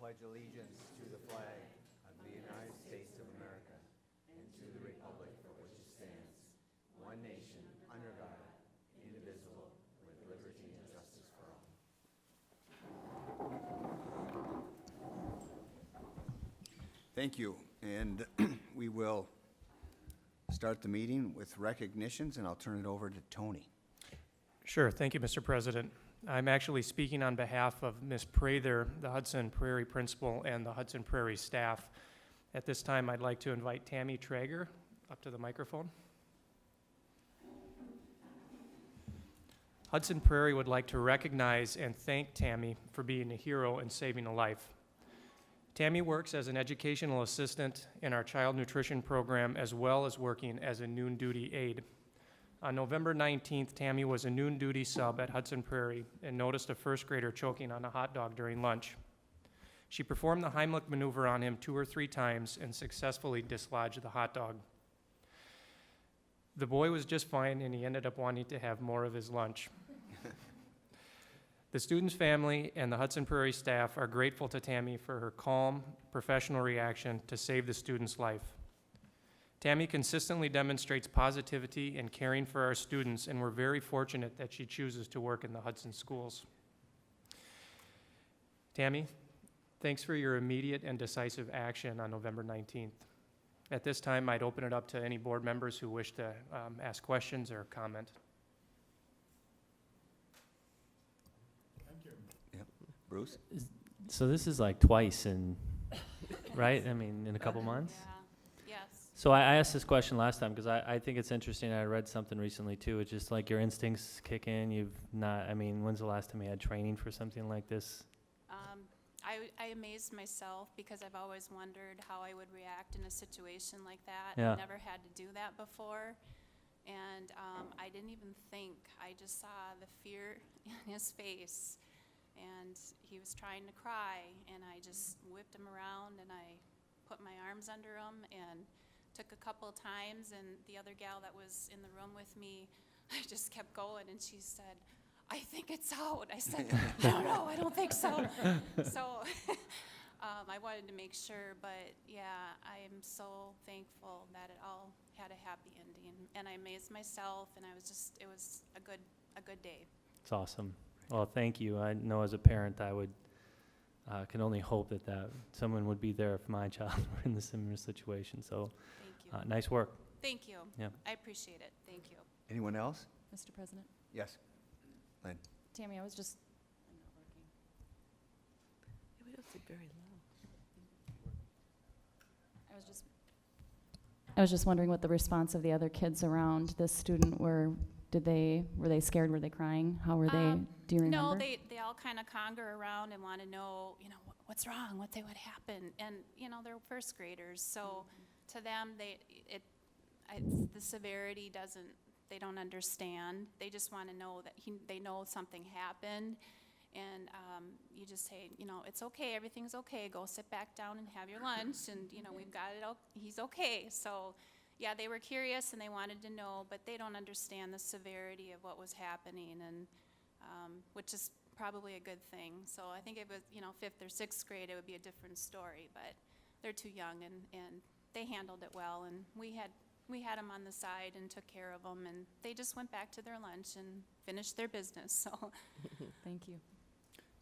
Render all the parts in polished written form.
pledge allegiance to the flag of the United States of America and to the republic for which it stands, one nation, under God, indivisible, with liberty and justice for all. Thank you, and we will start the meeting with recognitions, and I'll turn it over to Tony. Sure. Thank you, Mr. President. I'm actually speaking on behalf of Ms. Prather, the Hudson Prairie principal, and the Hudson Prairie staff. At this time, I'd like to invite Tammy Traeger up to the microphone. Hudson Prairie would like to recognize and thank Tammy for being a hero and saving a life. Tammy works as an educational assistant in our child nutrition program, as well as working as a noon duty aide. On November 19th, Tammy was a noon duty sub at Hudson Prairie and noticed a first grader choking on a hot dog during lunch. She performed the Heimlich maneuver on him 2 or 3 times and successfully dislodged the hot dog. The boy was just fine, and he ended up wanting to have more of his lunch. The student's family and the Hudson Prairie staff are grateful to Tammy for her calm, professional reaction to save the student's life. Tammy consistently demonstrates positivity and caring for our students, and we're very fortunate that she chooses to work in the Hudson schools. Tammy, thanks for your immediate and decisive action on November 19th. At this time, I'd open it up to any board members who wish to ask questions or comment. Thank you. Yep. Bruce? So this is like twice in, right? I mean, in a couple months? Yeah. Yes. So I asked this question last time because I think it's interesting. I read something recently too. It's just like your instincts kick in. When's the last time you had training for something like this? I amazed myself because I've always wondered how I would react in a situation like that. Yeah. I never had to do that before. And I didn't even think. I just saw the fear in his face. And he was trying to cry. And I just whipped him around and I put my arms under him and took a couple of times. And the other gal that was in the room with me, I just kept going. And she said, "I think it's out." I said, no, I don't think so. So I wanted to make sure, but yeah, I am so thankful that it all had a happy ending. And I amazed myself, and it was a good day. It's awesome. Well, thank you. I know as a parent, I would can only hope that someone would be there if my child were in the similar situation. So Thank you. nice work. Thank you. Yeah. I appreciate it. Thank you. Anyone else? Mr. President? Yes. Lynn? Tammy, I was just, We don't speak very loud. I was just wondering what the response of the other kids around this student were. Were they scared? Were they crying? How were they? Do you remember? No, they all kind of conquer around and want to know, what's wrong, what happened, and they're first graders, so to them, the severity they don't understand. They just want to know that they know something happened, and you just say, it's okay, everything's okay. Go sit back down and have your lunch, and we've got it. He's okay. So. Yeah, they were curious and they wanted to know, but they don't understand the severity of what was happening, and which is probably a good thing. So I think if it was, 5th or 6th grade, it would be a different story, but they're too young, and they handled it well, and we had them on the side and took care of them, and they just went back to their lunch and finished their business. So Thank you.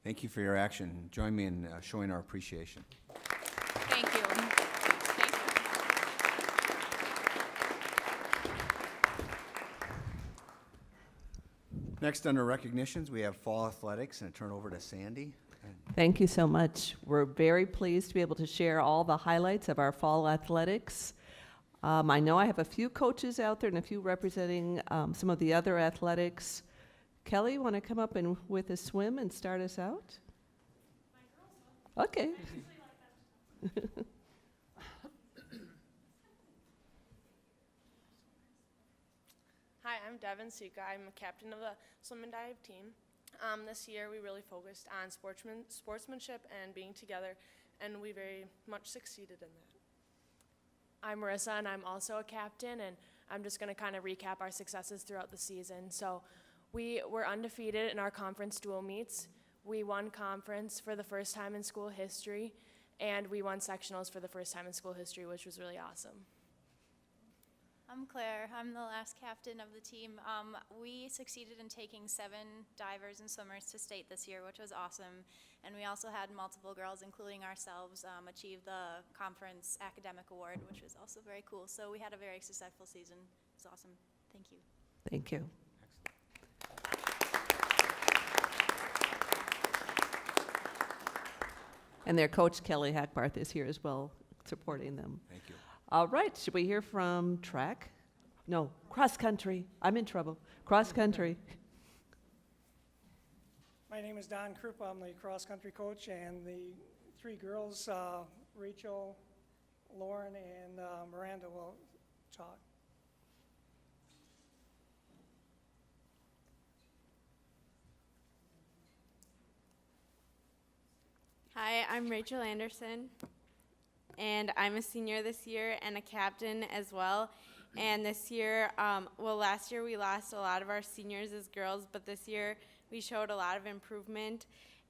Thank you for your action. Join me in showing our appreciation. thank you. Next, under recognitions, we have fall athletics, and I turn over to Sandy. Thank you so much. We're very pleased to be able to share all the highlights of our fall athletics. I know I have a few coaches out there and a few representing some of the other athletics. Kelly, you want to come up with a swim and start us out? Okay. Hi, I'm Devin Sika. I'm a captain of the swim and dive team. This year we really focused on sportsmanship and being together, and we very much succeeded in that. I'm Marissa, and I'm also a captain, and I'm just going to kind of recap our successes throughout the season. So we were undefeated in our conference dual meets. We won conference for the first time in school history, and we won sectionals for the first time in school history, which was really awesome. I'm Claire. I'm the last captain of the team. We succeeded in taking 7 divers and swimmers to state this year, which was awesome. And we also had multiple girls, including ourselves, achieve the conference academic award, which was also very cool. So we had a very successful season. It was awesome. Thank you. Thank you. And their coach, Kelly Hackbarth, is here as well, supporting them. Thank you. All right, should we hear from track? No, cross country. I'm in trouble. Cross country. My name is Don Krupa. I'm the cross-country coach, and the 3 girls, Rachel, Lauren, and Miranda will talk. Hi, I'm Rachel Anderson, and I'm a senior this year and a captain as well. And this year, last year we lost a lot of our seniors as girls, but this year we showed a lot of improvement.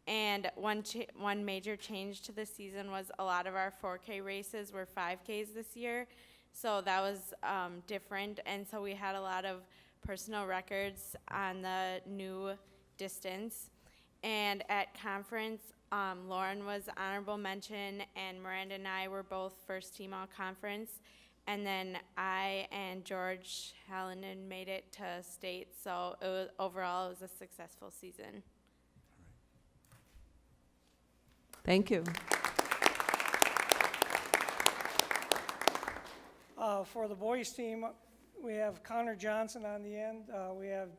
And one major change to the season was a lot of our 4K races were 5Ks this year, so that was different. And so we had a lot of personal records on the new distance. And at conference, Lauren was honorable mention, and Miranda and I were both first team all conference. And then I and George Hallinan made it to state, so overall it was a successful season. Thank you. For the boys team, we have Connor Johnson on the end. We have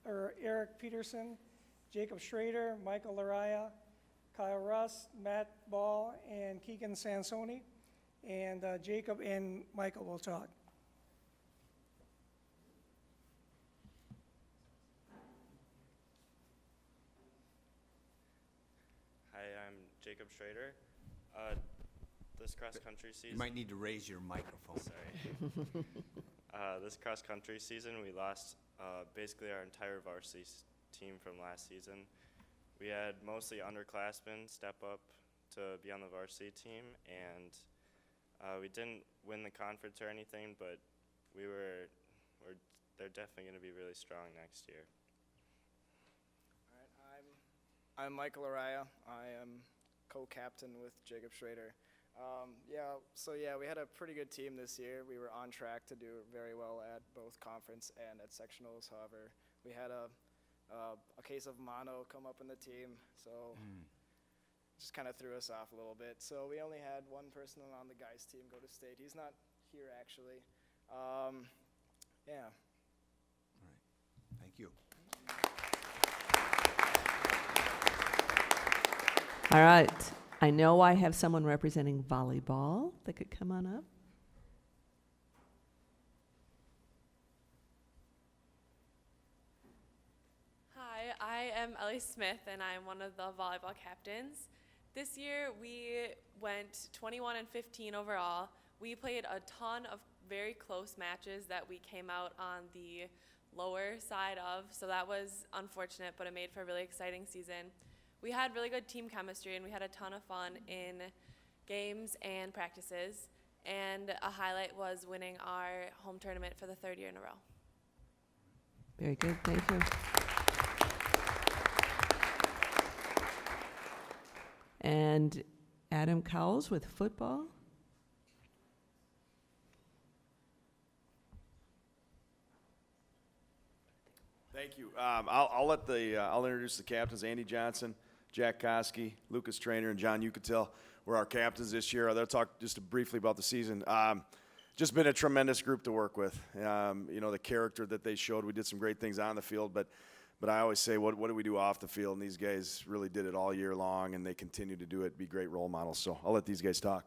Eric Peterson, Jacob Schrader, Michael Laraya, Kyle Russ, Matt Ball, and Keegan Sansoni. And Jacob and Michael will talk. Hi, I'm Jacob Schrader. This cross-country season... You might need to raise your microphone. Sorry. This cross-country season, we lost basically our entire varsity team from last season. We had mostly underclassmen step up to be on the varsity team, and we didn't win the conference or anything, but they're definitely going to be really strong next year. All right, I'm Michael Araya. I am co-captain with Jacob Schrader. We had a pretty good team this year. We were on track to do very well at both conference and at sectionals. However, we had a case of mono come up in the team, so just kind of threw us off a little bit. So we only had one person on the guys team go to state. He's not here actually. Yeah. All right. Thank you. All right. I know I have someone representing volleyball that could come on up. Hi, I am Ellie Smith, and I'm one of the volleyball captains. This year, we went 21-15 overall. We played a ton of very close matches that we came out on the lower side of, so that was unfortunate, but it made for a really exciting season. We had really good team chemistry, and we had a ton of fun in games and practices, and a highlight was winning our home tournament for the 3rd year in a row. Very good, thank you. And Adam Cowles with football. Thank you. I'll introduce the captains: Andy Johnson, Jack Koski, Lucas Trainer, and John Yucatel were our captains this year. They'll talk just briefly about the season. Just been a tremendous group to work with. The character that they showed. We did some great things on the field, but I always say, what do we do off the field? And these guys really did it all year long, and they continue to do it. Be great role models. So I'll let these guys talk.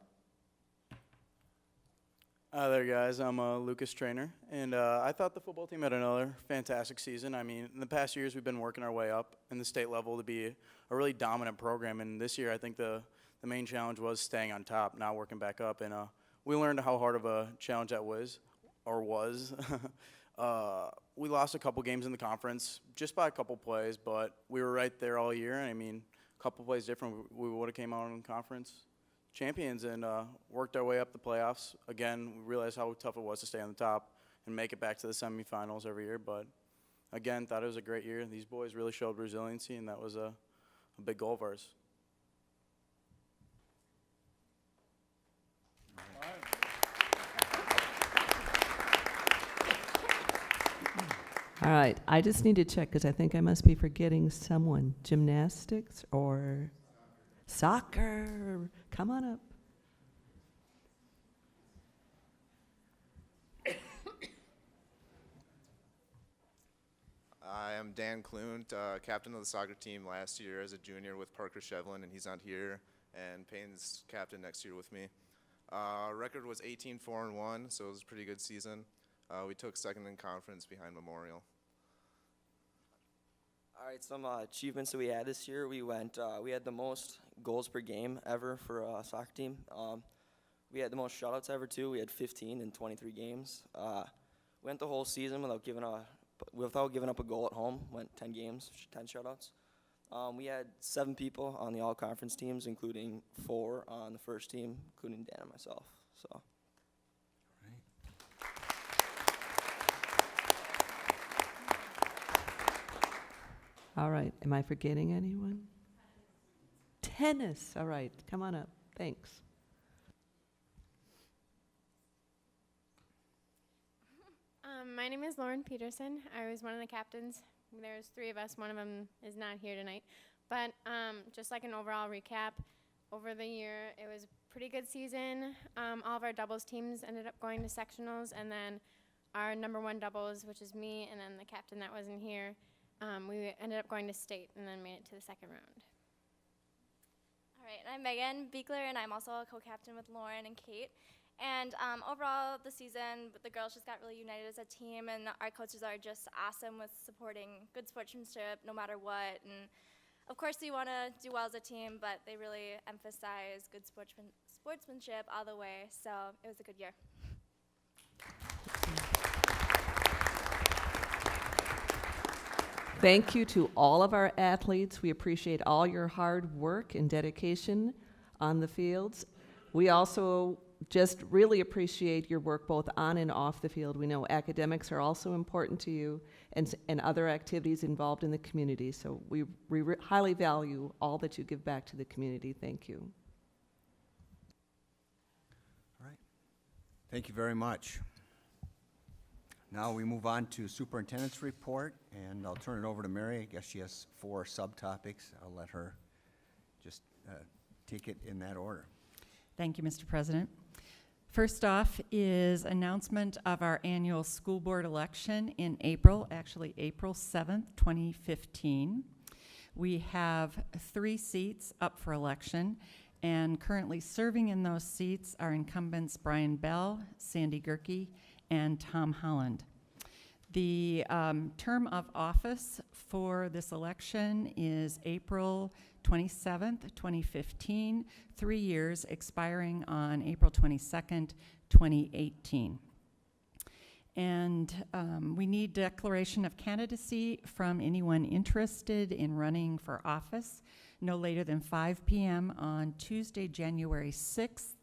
Hi there, guys. I'm Lucas Trainer, and I thought the football team had another fantastic season. I mean, in the past years, we've been working our way up in the state level to be a really dominant program, and this year, I think the main challenge was staying on top, not working back up, and we learned how hard of a challenge that was. We lost a couple games in the conference, just by a couple plays, but we were right there all year. I mean, a couple plays different, we would have came out in conference champions and worked our way up the playoffs. Again, we realized how tough it was to stay on the top and make it back to the semifinals every year. But again, thought it was a great year. These boys really showed resiliency, and that was a big goal of ours. All right, I just need to check because I think I must be forgetting someone. Gymnastics or soccer? Come on up. I am Dan Klunt, captain of the soccer team last year as a junior with Parker Shevlin, and he's not here. And Payne's captain next year with me. Record was 18-4-1, so it was a pretty good season. We took second in conference behind Memorial. All right, some achievements that we had this year. We had the most goals per game ever for a soccer team. We had the most shutouts ever too. We had 15 in 23 games. Went the whole season without giving up a goal at home. Went 10 games, 10 shutouts. We had 7 people on the all-conference teams, including 4 on the first team, including Dan and myself. So. All right, am I forgetting anyone? Tennis, all right, come on up, thanks. My name is Lauren Peterson. I was one of the captains. There's 3 of us. One of them is not here tonight. But just like an overall recap, over the year, it was a pretty good season. All of our doubles teams ended up going to sectionals, and then our #1 doubles, which is me, and then the captain that wasn't here, we ended up going to state and then made it to the second round. All right, I'm Megan Beekler, and I'm also a co-captain with Lauren and Kate. And overall, the season, the girls just got really united as a team, and our coaches are just awesome with supporting good sportsmanship no matter what. And of course, we want to do well as a team, but they really emphasize good sportsmanship all the way, so it was a good year. Thank you to all of our athletes. We appreciate all your hard work and dedication on the fields. We also just really appreciate your work both on and off the field. We know academics are also important to you, and other activities involved in the community. So we highly value all that you give back to the community. Thank you. All right. Thank you very much. Now we move on to superintendent's report, and I'll turn it over to Mary. I guess she has 4 subtopics. I'll let her just take it in that order. Thank you, Mr. President. First off is announcement of our annual school board election in April, actually April 7th, 2015. We have 3 seats up for election, and currently serving in those seats are incumbents Brian Bell, Sandy Gerke, and Tom Holland. The term of office for this election is April 27th, 2015, 3 years expiring on April 22nd, 2018. And we need declaration of candidacy from anyone interested in running for office no later than 5 p.m. on Tuesday, January 6th.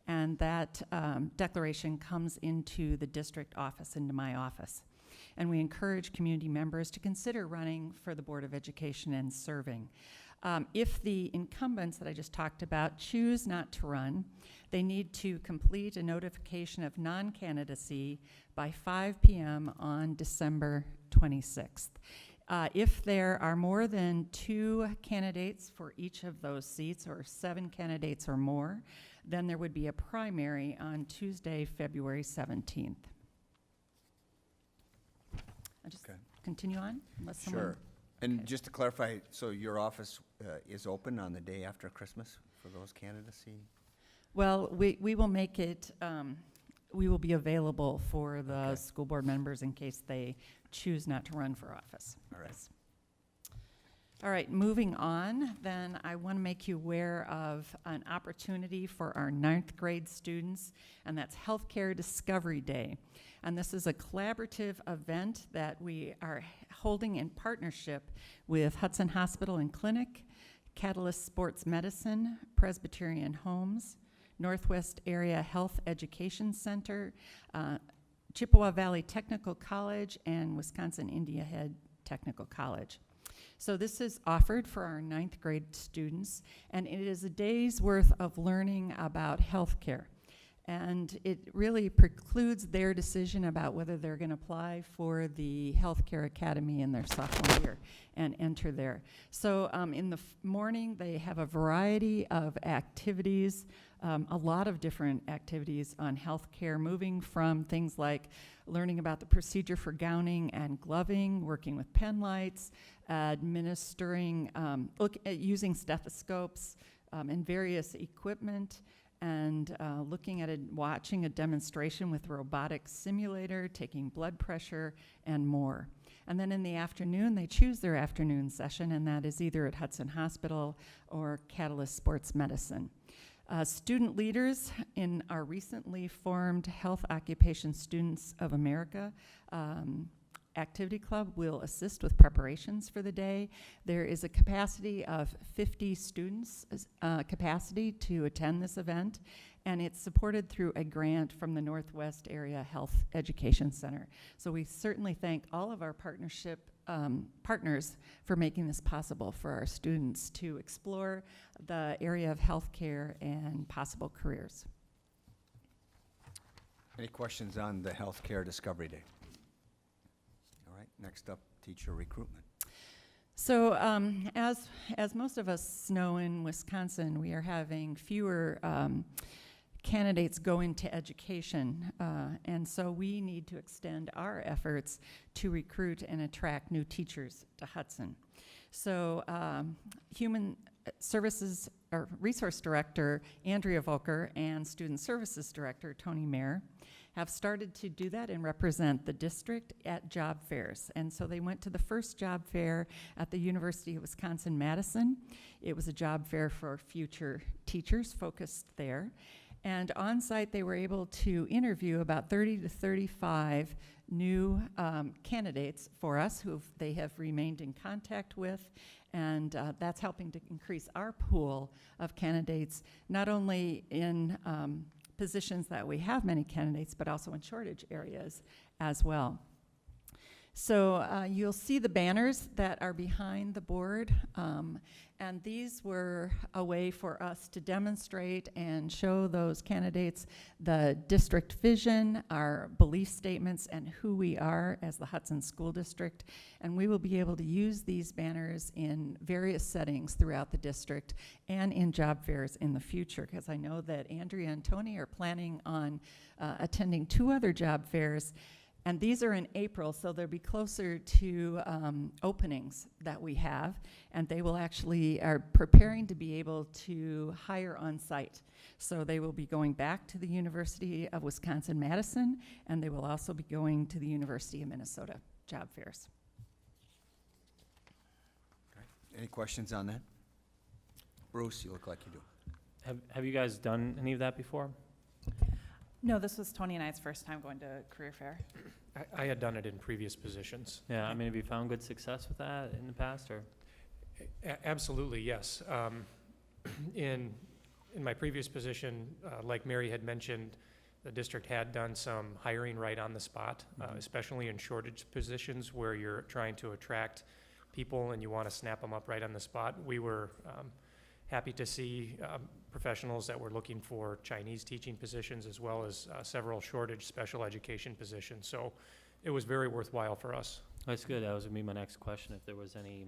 And that declaration comes into the district office, into my office. And we encourage community members to consider running for the Board of Education and serving. If the incumbents that I just talked about choose not to run, they need to complete a notification of non-candidacy by 5 p.m. on December 26th. If there are more than 2 candidates for each of those seats, or 7 candidates or more, then there would be a primary on Tuesday, February 17th. I'll just continue on, unless someone... Sure. And just to clarify, so your office is open on the day after Christmas for those candidacy? Well, we will make it, we will be available for the school board members in case they choose not to run for office. All right. Yes. All right, moving on, then I want to make you aware of an opportunity for our 9th grade students, and that's Healthcare Discovery Day. And this is a collaborative event that we are holding in partnership with Hudson Hospital and Clinic, Catalyst Sports Medicine, Presbyterian Homes, Northwest Area Health Education Center, Chippewa Valley Technical College, and Wisconsin India Head Technical College. So this is offered for our 9th grade students, and it is a day's worth of learning about healthcare. And it really precludes their decision about whether they're going to apply for the healthcare academy in their sophomore year and enter there. So in the morning, they have a variety of activities, a lot of different activities on healthcare, moving from things like learning about the procedure for gowning and gloving, working with pen lights, administering, using stethoscopes and various equipment, and looking at watching a demonstration with a robotic simulator, taking blood pressure, and more. And then in the afternoon, they choose their afternoon session, and that is either at Hudson Hospital or Catalyst Sports Medicine. Student leaders in our recently formed Health Occupation Students of America Activity Club will assist with preparations for the day. There is a capacity of 50 students capacity to attend this event, and it's supported through a grant from the Northwest Area Health Education Center. So we certainly thank all of our partners for making this possible for our students to explore the area of healthcare and possible careers. Any questions on the Healthcare Discovery Day? All right, next up, teacher recruitment. So as most of us know in Wisconsin, we are having fewer candidates go into education, and so we need to extend our efforts to recruit and attract new teachers to Hudson. So Human Services or Resource Director Andrea Volker and Student Services Director Tony Mayer have started to do that and represent the district at job fairs. And so they went to the first job fair at the University of Wisconsin-Madison. It was a job fair for future teachers focused there. And on site, they were able to interview about 30 to 35 new candidates for us who they have remained in contact with. And that's helping to increase our pool of candidates, not only in positions that we have many candidates, but also in shortage areas as well. So you'll see the banners that are behind the board, and these were a way for us to demonstrate and show those candidates the district vision, our belief statements, and who we are as the Hudson School District. And we will be able to use these banners in various settings throughout the district and in job fairs in the future, because I know that Andrea and Tony are planning on attending 2 other job fairs. And these are in April, so they'll be closer to openings that we have, and they will actually are preparing to be able to hire on site. So they will be going back to the University of Wisconsin-Madison, and they will also be going to the University of Minnesota job fairs. Okay. Any questions on that? Bruce, you look like you do. Have you guys done any of that before? No, this was Tony and I's first time going to career fair. I had done it in previous positions. Yeah, I mean, have you found good success with that in the past, or? Absolutely, yes. In my previous position, like Mary had mentioned, the district had done some hiring right on the spot, especially in shortage positions where you're trying to attract people and you want to snap them up right on the spot. We were happy to see professionals that were looking for Chinese teaching positions as well as several shortage special education positions. So it was very worthwhile for us. That's good. That was going to be my next question, if there was any,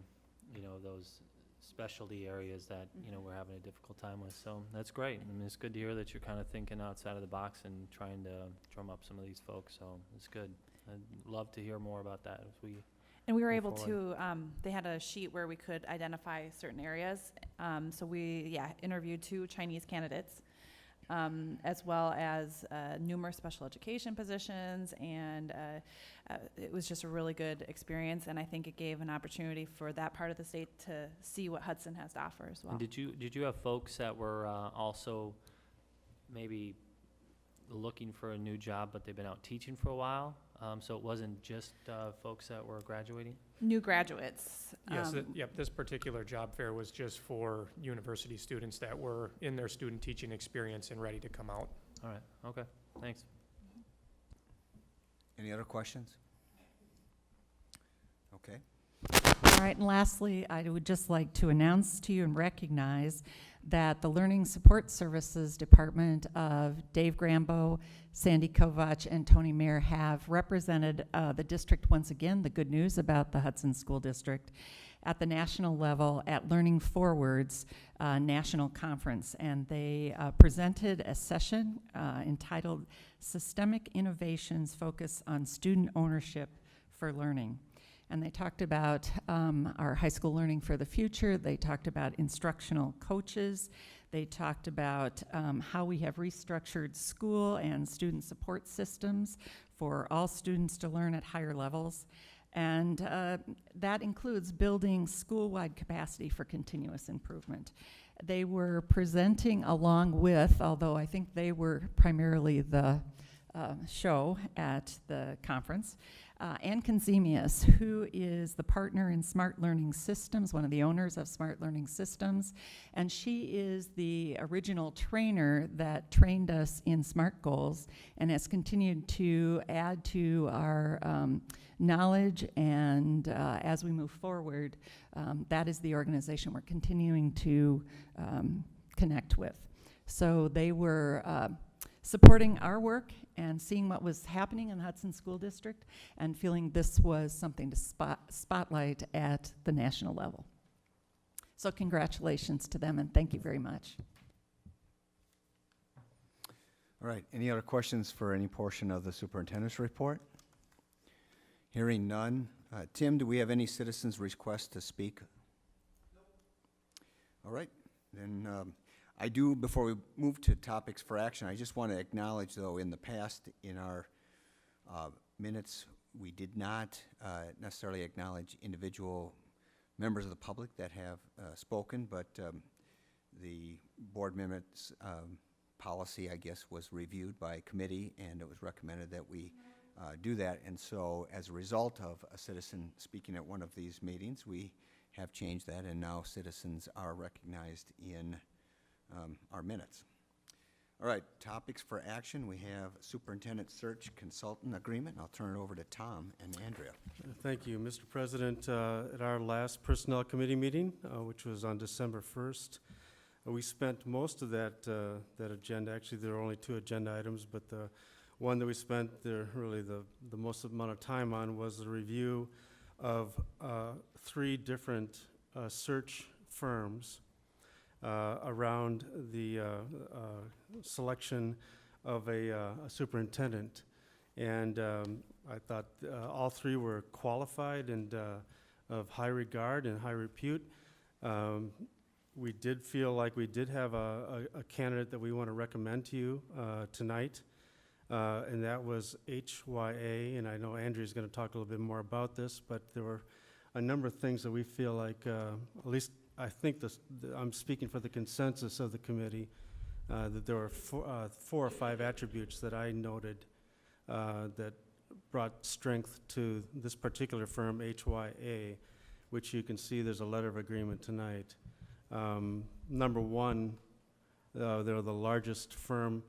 those specialty areas that, we're having a difficult time with. So that's great. I mean, it's good to hear that you're kind of thinking outside of the box and trying to drum up some of these folks. So it's good. I'd love to hear more about that as we And we were move able forward. to, they had a sheet where we could identify certain areas. So we, interviewed 2 Chinese candidates, as well as numerous special education positions. And it was just a really good experience. And I think it gave an opportunity for that part of the state to see what Hudson has to offer as well. And did you have folks that were also maybe looking for a new job, but they've been out teaching for a while. So it wasn't just folks that were graduating? New graduates. Yes, this particular job fair was just for university students that were in their student teaching experience and ready to come out. All right, okay, thanks. Any other questions? Okay. All right, and lastly, I would just like to announce to you and recognize that the Learning Support Services Department of Dave Grambo, Sandy Kovach, and Tony Mayer have represented the district once again, the good news about the Hudson School District, at the national level at Learning Forward's national conference. And they presented a session entitled Systemic Innovations Focus on Student Ownership for Learning. And they talked about our high school learning for the future. They talked about instructional coaches. They talked about how we have restructured school and student support systems for all students to learn at higher levels. And that includes building school-wide capacity for continuous improvement. They were presenting along with, although I think they were primarily the show at the conference, Ann Konzemius, who is the partner in Smart Learning Systems, one of the owners of Smart Learning Systems, and she is the original trainer that trained us in SMART goals and has continued to add to our knowledge, and as we move forward, that is the organization we're continuing to connect with. So they were supporting our work and seeing what was happening in the Hudson School District and feeling this was something to spotlight at the national level. So congratulations to them and thank you very much. All right, any other questions for any portion of the superintendent's report? Hearing none. Tim, do we have any citizens' requests to speak? Nope. All right, then I do, before we move to topics for action, I just want to acknowledge, though, in the past, in our minutes, we did not necessarily acknowledge individual members of the public that have spoken, but the board minutes policy, I guess, was reviewed by committee, and it was recommended that we do that. And so, as a result of a citizen speaking at one of these meetings, we have changed that, and now citizens are recognized in our minutes. All right, topics for action. We have superintendent search consultant agreement. I'll turn it over to Tom and Andrea. Thank you, Mr. President. At our last personnel committee meeting, which was on December 1st, we spent most of that agenda. Actually, there are only 2 agenda items, but the one that we spent really the most amount of time on was the review of 3 different search firms around the selection of a superintendent. And I thought all 3 were qualified and of high regard and high repute. We did feel like we did have a candidate that we want to recommend to you tonight, and that was HYA, and I know Andrea's going to talk a little bit more about this, but there were a number of things that we feel like, at least I think I'm speaking for the consensus of the committee, that there were 4 or 5 attributes that I noted that brought strength to this particular firm, HYA, which you can see there's a letter of agreement tonight. Number 1, they're the largest firm,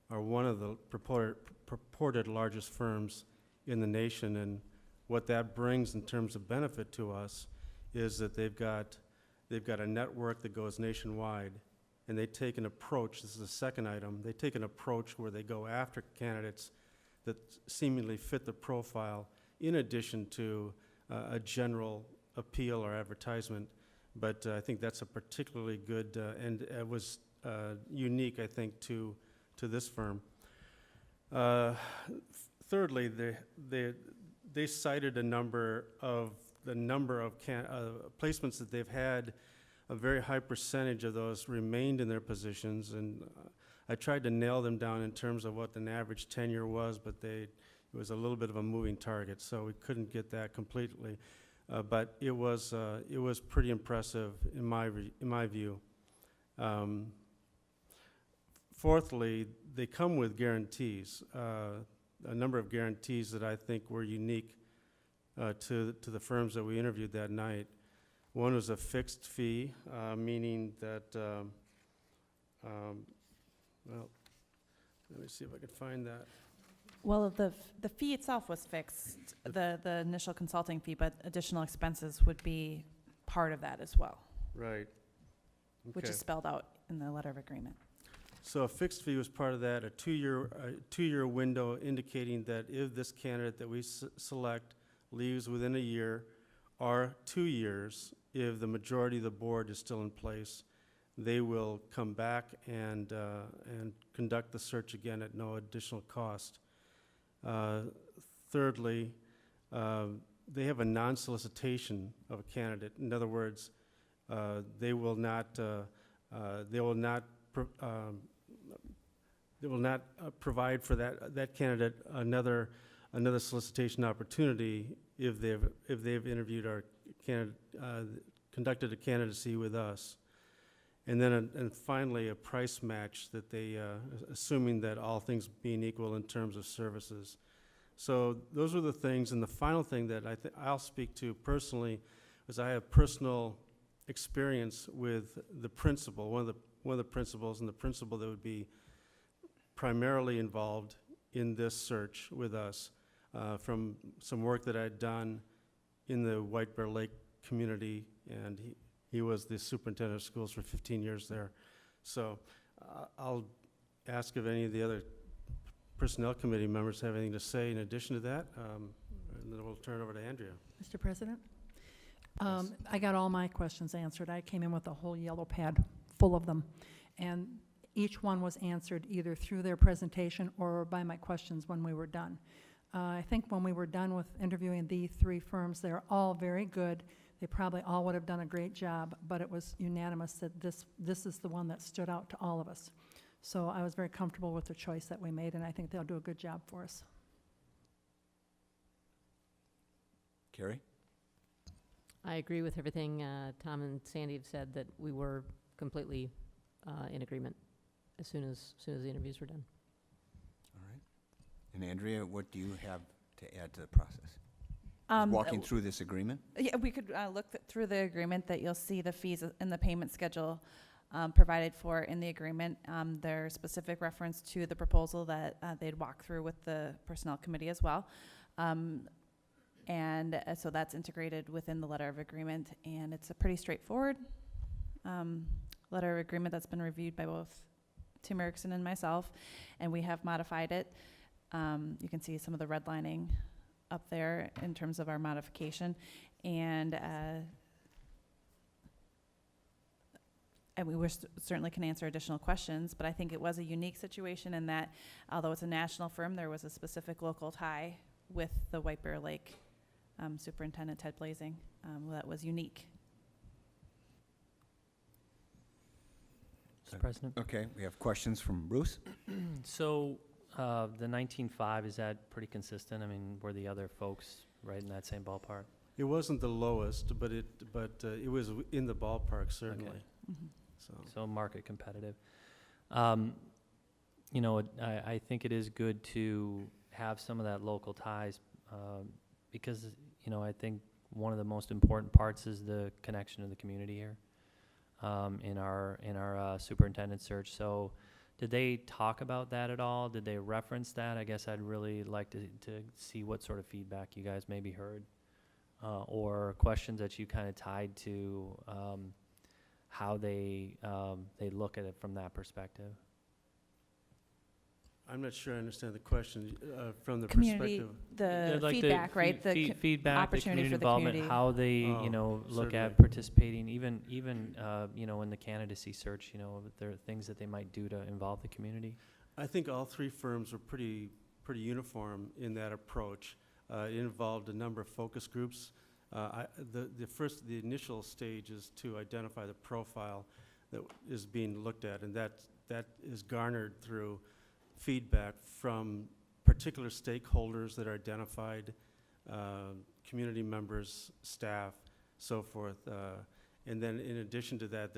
or one of the purported largest firms in the nation, and what that brings in terms of benefit to us is that they've got a network that goes nationwide, and they take an approach. This is the second item. They take an approach where they go after candidates that seemingly fit the profile, in addition to a general appeal or advertisement. But I think that's a particularly good, and it was unique, I think, to this firm. Thirdly, they cited a number of placements that they've had. A very high percentage of those remained in their positions, and I tried to nail them down in terms of what an average tenure was, but it was a little bit of a moving target, so we couldn't get that completely. But it was pretty impressive in my view. fourthly, they come with guarantees, a number of guarantees that I think were unique to the firms that we interviewed that night. One was a fixed fee, meaning that, well, let me see if I can find that. Well, the fee itself was fixed, the initial consulting fee, but additional expenses would be part of that as well, Right. which Okay. is spelled out in the letter of agreement. So a fixed fee was part of that, a two-year window indicating that if this candidate that we select leaves within a year, or 2 years, if the majority of the board is still in place, they will come back and conduct the search again at no additional cost. Thirdly, they have a non-solicitation of a candidate. In other words, they will not provide for that candidate another solicitation opportunity if they've interviewed our candidate, conducted a candidacy with us. And then, and finally, a price match that they, assuming that all things being equal in terms of services. So those are the things. And the final thing that I'll speak to personally is I have personal experience with the principal, one of the principals, and the principal that would be primarily involved in this search with us, from some work that I'd done in the White Bear Lake community, and he was the superintendent of schools for 15 years there. So I'll ask if any of the other personnel committee members have anything to say in addition to that, and then we'll turn it over to Andrea. Mr. President? I got all my questions answered. I came in with a whole yellow pad full of them, and each one was answered either through their presentation or by my questions when we were done. I think when we were done with interviewing the 3 firms, they're all very good. They probably all would have done a great job, but it was unanimous that this is the one that stood out to all of us. So I was very comfortable with the choice that we made, and I think they'll do a good job for us. Carrie? I agree with everything Tom and Sandy have said, that we were completely in agreement as soon as the interviews were done. All right. And Andrea, what do you have to add to the process? Walking through this agreement? Yeah, we could look through the agreement that you'll see the fees and the payment schedule provided for in the agreement. There's specific reference to the proposal that they'd walk through with the personnel committee as well. And so that's integrated within the letter of agreement, and it's a pretty straightforward letter of agreement that's been reviewed by both Tim Erickson and myself, and we have modified it. You can see some of the redlining up there in terms of our modification, and we certainly can answer additional questions, but I think it was a unique situation in that although it's a national firm, there was a specific local tie with the White Bear Lake Superintendent Ted Blazing that was unique. Mr. President? Okay, we have questions from Bruce. So the 19.5, is that pretty consistent? I mean, were the other folks right in that same ballpark? It wasn't the lowest, but it was in the ballpark, certainly. Okay. Mm-hmm. So market competitive. You know, I think it is good to have some of that local ties because, you know, I think one of the most important parts is the connection to the community here in our superintendent search. So did they talk about that at all? Did they reference that? I guess I'd really like to see what sort of feedback you guys maybe heard or questions that you kind of tied to how they look at it from that perspective. I'm not sure I understand the question from the Community, perspective. the feedback, right? The Feedback, opportunity the community for the involvement, community. how they, Oh, you know, look certainly. at participating, even you know, in the candidacy search, you know, there are things that they might do to involve the community. I think all 3 firms were pretty uniform in that approach. It involved a number of focus groups. The initial stage is to identify the profile that is being looked at, and that is garnered through feedback from particular stakeholders that are identified, community members, staff, so forth. And then in addition to that,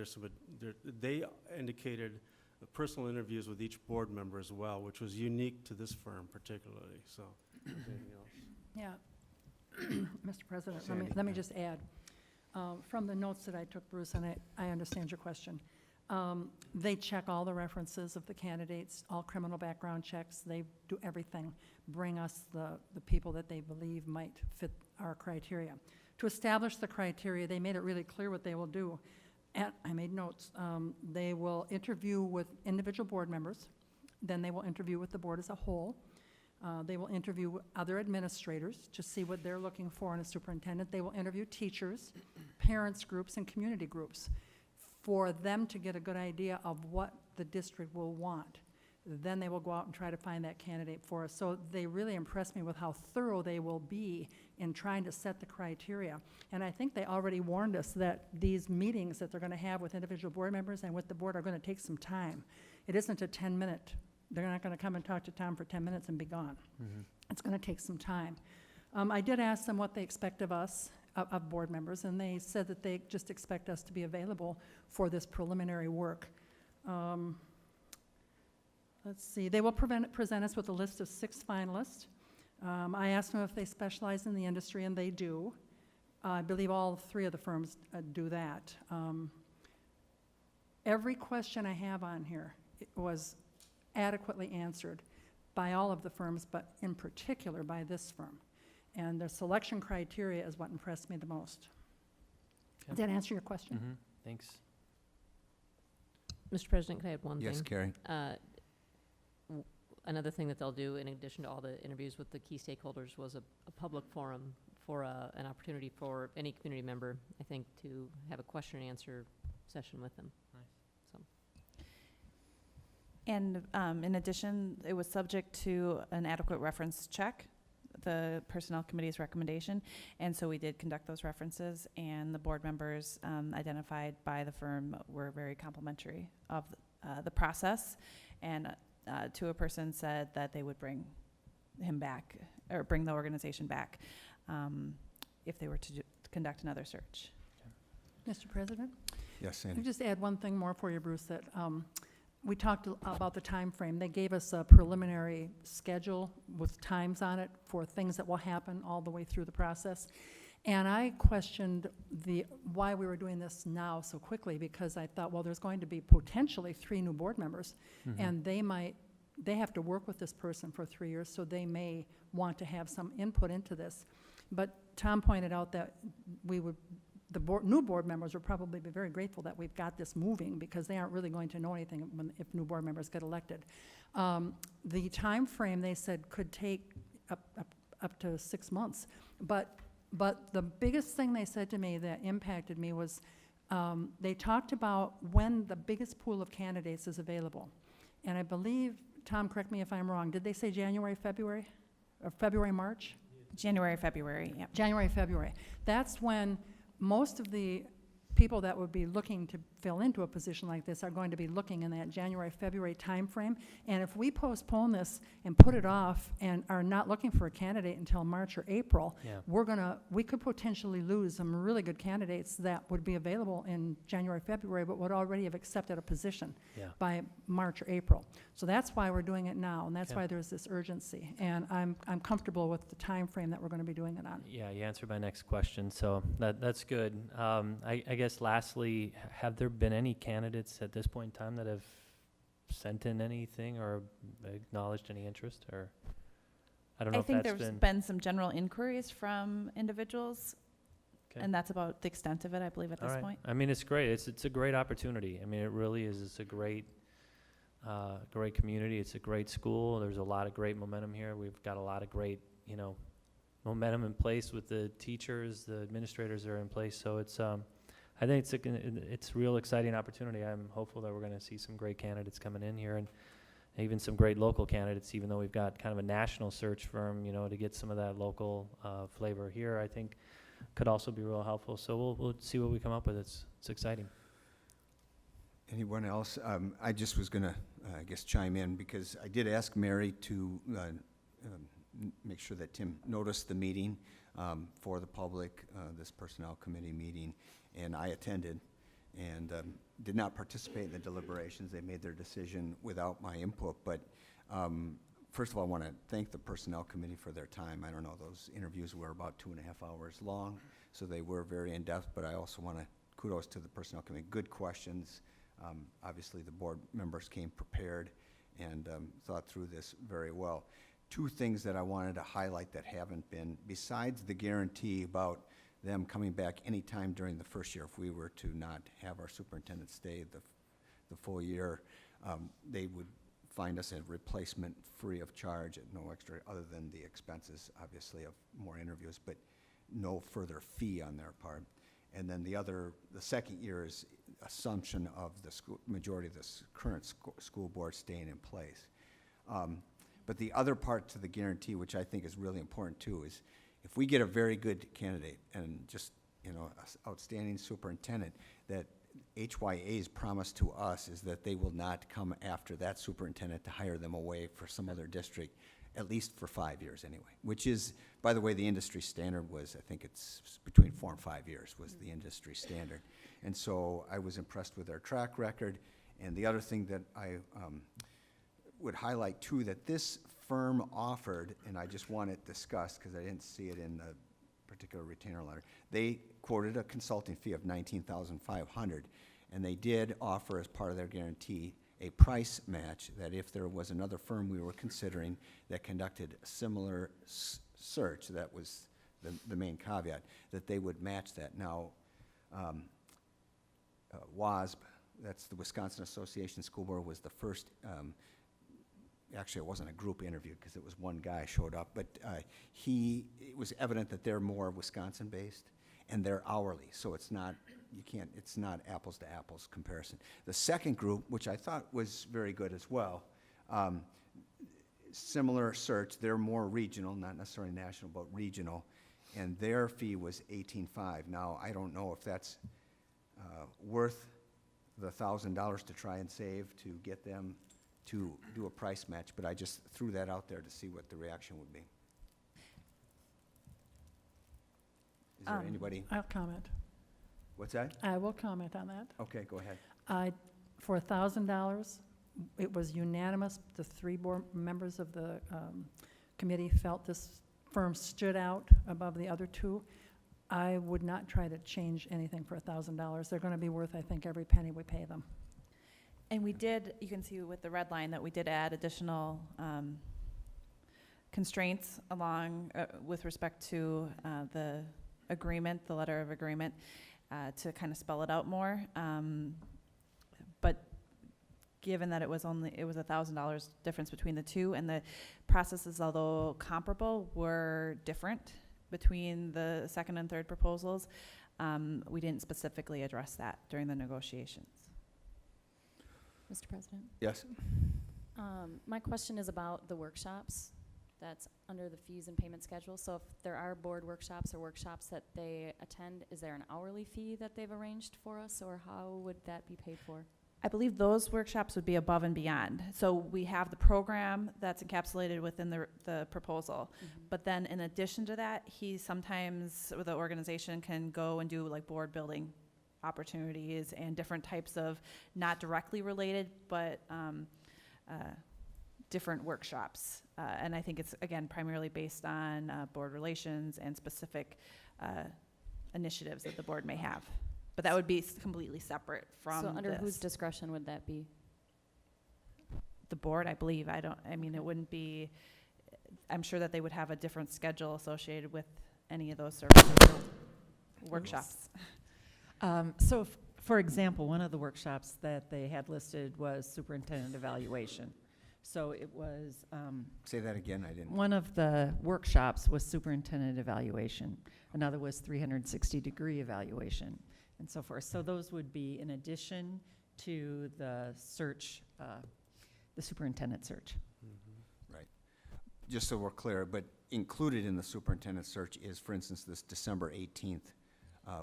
they indicated personal interviews with each board member as well, which was unique to this firm particularly, so, anything else? Yeah. Mr. President, Sandy, let me yeah. just add, from the notes that I took, Bruce, and I understand your question. They check all the references of the candidates, all criminal background checks. They do everything. Bring us the people that they believe might fit our criteria. To establish the criteria, they made it really clear what they will do. And I made notes. They will interview with individual board members. Then they will interview with the board as a whole. They will interview other administrators to see what they're looking for in a superintendent. They will interview teachers, parents groups, and community groups for them to get a good idea of what the district will want. Then they will go out and try to find that candidate for us. So they really impressed me with how thorough they will be in trying to set the criteria. And I think they already warned us that these meetings that they're going to have with individual board members and with the board are going to take some time. It isn't a 10-minute. They're not going to come and talk to Tom for 10 minutes and be gone. Mm-hmm. It's going to take some time. I did ask them what they expect of us, of board members, and they said that they just expect us to be available for this preliminary work. Let's see, they will present us with a list of 6 finalists. I asked them if they specialize in the industry, and they do. I believe all 3 of the firms do that. Every question I have on here was adequately answered by all of the firms, but in particular by this firm. And the selection criteria is what impressed me the most. Okay. Did that answer your question? Mm-hmm. Thanks. Mr. President, can I add one thing? Yes, Carrie. Another thing that they'll do, in addition to all the interviews with the key stakeholders, was a public forum for an opportunity for any community member, I think, to have a question and answer session with them. Nice. So. And in addition, it was subject to an adequate reference check, the Personnel Committee's recommendation. And so we did conduct those references, and the board members identified by the firm were very complimentary of the process. And to a person said that they would bring him back, or bring the organization back, if they were to conduct another search. Mr. President? Yes, Let Sandy. me just add one thing more for you, Bruce, that we talked about the time frame. They gave us a preliminary schedule with times on it for things that will happen all the way through the process. And I questioned why we were doing this now so quickly, because I thought, well, there's going to be potentially 3 new board members, Mm-hmm. and they have to work with this person for 3 years, so they may want to have some input into this. But Tom pointed out that new board members will probably be very grateful that we've got this moving, because they aren't really going to know anything if new board members get elected. The time frame, they said, could take up to 6 months. But the biggest thing they said to me that impacted me was they talked about when the biggest pool of candidates is available. And I believe, Tom, correct me if I'm wrong, did they say January, February? Or February, March? January, February, yeah. January, February. That's when most of the people that would be looking to fill into a position like this are going to be looking in that January, February timeframe. And if we postpone this and put it off and are not looking for a candidate until March or April, Yeah. we could potentially lose some really good candidates that would be available in January, February, but would already have accepted a position Yeah. by March or April. So that's why we're doing it now, and that's Okay. why there's this urgency. And I'm comfortable with the time frame that we're going to be doing it on. Yeah, you answered my next question, so that's good. I guess lastly, have there been any candidates at this point in time that have sent in anything or acknowledged any interest, or I don't know I if think that's there's been. been some general inquiries from individuals, Okay. and that's about the extent of it, I believe, at All this right. point. I mean, it's great. It's a great opportunity. I mean, it really is. It's a great community. It's a great school. There's a lot of great momentum here. We've got a lot of great, momentum in place with the teachers, the administrators are in place. So it's, I think it's a real exciting opportunity. I'm hopeful that we're going to see some great candidates coming in here, and even some great local candidates, even though we've got kind of a national search firm, to get some of that local flavor here, I think could also be real helpful. So we'll see what we come up with. It's exciting. Anyone else? I just was going to, I guess, chime in, because I did ask Mary to make sure that Tim noticed the meeting for the public, this Personnel Committee meeting, and I attended. and did not participate in the deliberations. They made their decision without my input, but first of all, I want to thank the Personnel Committee for their time. I don't know, those interviews were about 2.5 hours long, so they were very in-depth, but I also want to kudos to the Personnel Committee. Good questions. Obviously, the board members came prepared and thought through this very well. Two things that I wanted to highlight that haven't been, besides the guarantee about them coming back anytime during the first year, if we were to not have our superintendent stay the full year, they would find us a replacement free of charge at no extra, other than the expenses, obviously, of more interviews, but no further fee on their part. And then the second year is assumption of the majority of the current school board staying in place. But the other part to the guarantee, which I think is really important too, is if we get a very good candidate and just, you know, an outstanding superintendent, that HYA's promise to us is that they will not come after that superintendent to hire them away for some other district, at least for 5 years anyway, which is, by the way, the industry standard was, I think it's between 4 and 5 years was the industry standard. And so I was impressed with their track record. And the other thing that I would highlight too, that this firm offered, and I just want it discussed because I didn't see it in the particular retainer letter, they quoted a consulting fee of $19,500, and they did offer as part of their guarantee a price match, that if there was another firm we were considering that conducted a similar search, that was the main caveat, that they would match that. Now, WASB, that's the Wisconsin Association School Board, was the first, actually it wasn't a group interview because it was one guy showed up, but it was evident that they're more Wisconsin-based and they're hourly, so it's not, it's not apples to apples comparison. The second group, which I thought was very good as well, similar search, they're more regional, not necessarily national, but regional, and their fee was $18,500. Now, I don't know if that's worth the $1,000 to try and save to get them to do a price match, but I just threw that out there to see what the reaction would be. Is there anybody? I'll comment. What's that? I will comment on that. Okay, go ahead. For $1,000, it was unanimous. The 3 board members of the committee felt this firm stood out above the other 2. I would not try to change anything for $1,000. They're going to be worth, I think, every penny we pay them. And we did, you can see with the red line that we did add additional constraints along with respect to the agreement, the letter of agreement, to kind of spell it out more. But given that it was $1,000 difference between the 2, and the processes, although comparable, were different between the second and third proposals, we didn't specifically address that during the negotiations. Mr. President? Yes. My question is about the workshops that's under the fees and payment schedule. So if there are board workshops or workshops that they attend, is there an hourly fee that they've arranged for us, or how would that be paid for? I believe those workshops would be above and beyond. So we have the program that's encapsulated within the proposal. Mm-hmm. But then in addition to that, he sometimes, with the organization, can go and do like board building opportunities and different types of, not directly related, but different workshops. And I think it's, again, primarily based on board relations and specific initiatives that the board may have. But that would be completely separate from So under this. whose discretion would that be? The board, I believe. I mean, it wouldn't be, I'm sure that they would have a different schedule associated with any of those services workshops. So, for example, one of the workshops that they had listed was superintendent evaluation. So it was. Say that again, I didn't. One of the workshops was superintendent evaluation. Another was 360-degree evaluation, and so forth. So those would be in addition to the search, the superintendent search. Mm-hmm. Right. Just so we're clear, but included in the superintendent search is, for instance, this December 18th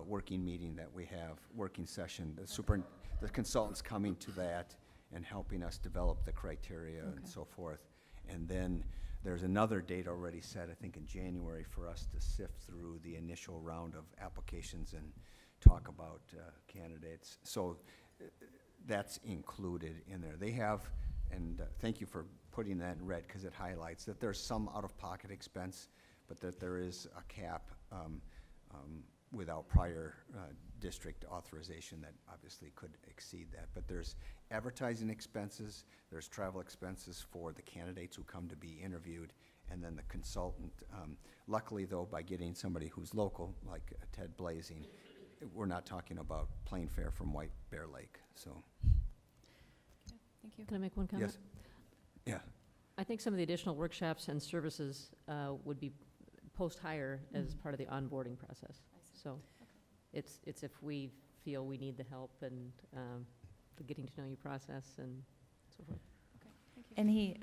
working meeting that we have, working session. The consultant's coming to that and helping us develop the criteria and so forth. And then there's another date already set, I think in January, for us to sift through the initial round of applications and talk about candidates. So that's included in there. They have, and thank you for putting that in red because it highlights that there's some out-of-pocket expense, but that there is a cap without prior district authorization that obviously could exceed that. But there's advertising expenses, there's travel expenses for the candidates who come to be interviewed, and then the consultant. Luckily, though, by getting somebody who's local, like Ted Blazing, we're not talking about plane fare from White Bear Lake, so. Thank you. Can I make one comment? Yes. Yeah. I think some of the additional workshops and services would be post-hire as part of the onboarding process. So it's if we feel we need the help and the getting to know you process and so forth. And he,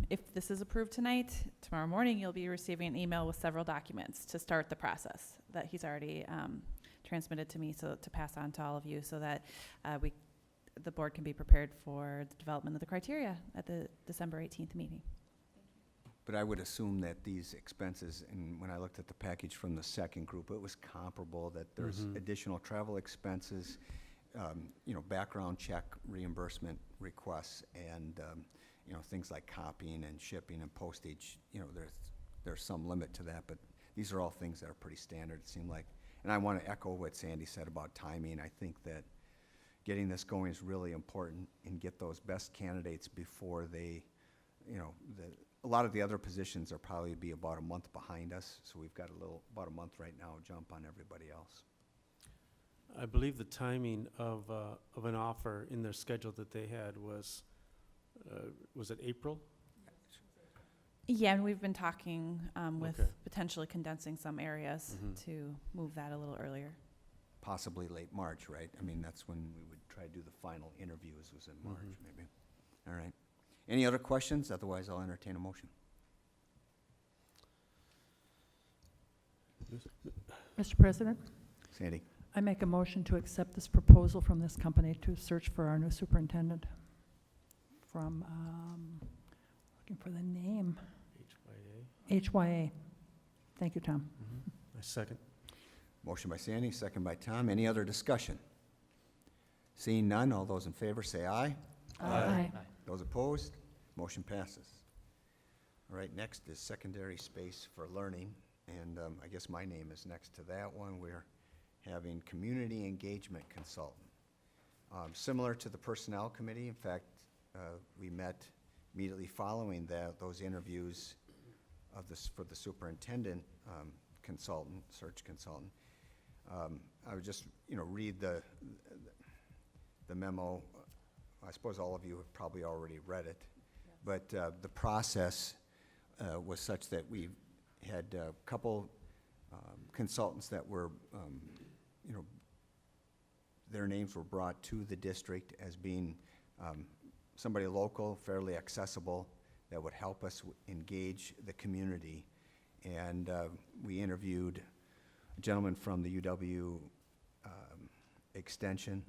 if this is approved tonight, tomorrow morning you'll be receiving an email with several documents to start the process that he's already transmitted to me, so to pass on to all of you, so that the board can be prepared for the development of the criteria at the December 18th meeting. But I would assume that these expenses, and when I looked at the package from the second group, it was comparable, that there's additional travel expenses, background check reimbursement requests, and things like copying and shipping and postage. There's some limit to that, but these are all things that are pretty standard, it seemed like. And I want to echo what Sandy said about timing. I think that getting this going is really important, and get those best candidates before they, a lot of the other positions are probably be about a month behind us, so we've got about a month right now jump on everybody else. I believe the timing of an offer in their schedule that they had was it April? Yeah, and we've been talking with Okay. potentially condensing some areas to move that a little earlier. Possibly late March, right? I mean, that's when we would try to do the final interviews, was in March, maybe. All right. Any other questions? Otherwise, I'll entertain a motion. Mr. President, Sandy? I make a motion to accept this proposal from this company to search for our new superintendent from, looking for the name. HYA. Thank you, Tom. I second. Motion by Sandy, second by Tom. Any other discussion? Seeing none, all those in favor say aye. Aye. Those opposed? Motion passes. All right, next is secondary space for learning, and I guess my name is next to that one. We're having community engagement consultant. Similar to the personnel committee, in fact, we met immediately following those interviews for the superintendent consultant, search consultant. I would just, read the memo. I suppose all of you have probably already read it, but the process was such that we had a couple consultants that were, their names were brought to the district as being somebody local, fairly accessible, that would help us engage the community. And we interviewed a gentleman from the UW Extension,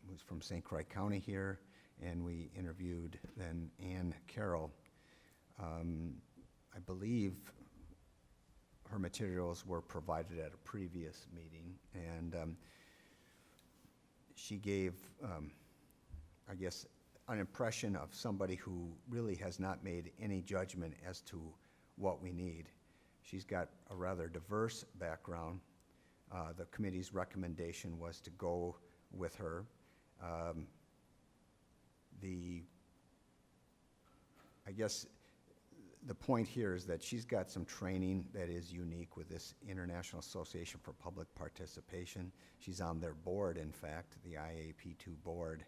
who's from St. Croix County here, and we interviewed then Ann Carroll. I believe her materials were provided at a previous meeting, and she gave, I guess, an impression of somebody who really has not made any judgment as to what we need. She's got a rather diverse background. The committee's recommendation was to go with her. I guess the point here is that she's got some training that is unique with this International Association for Public Participation. She's on their board, in fact, the IAP2 board.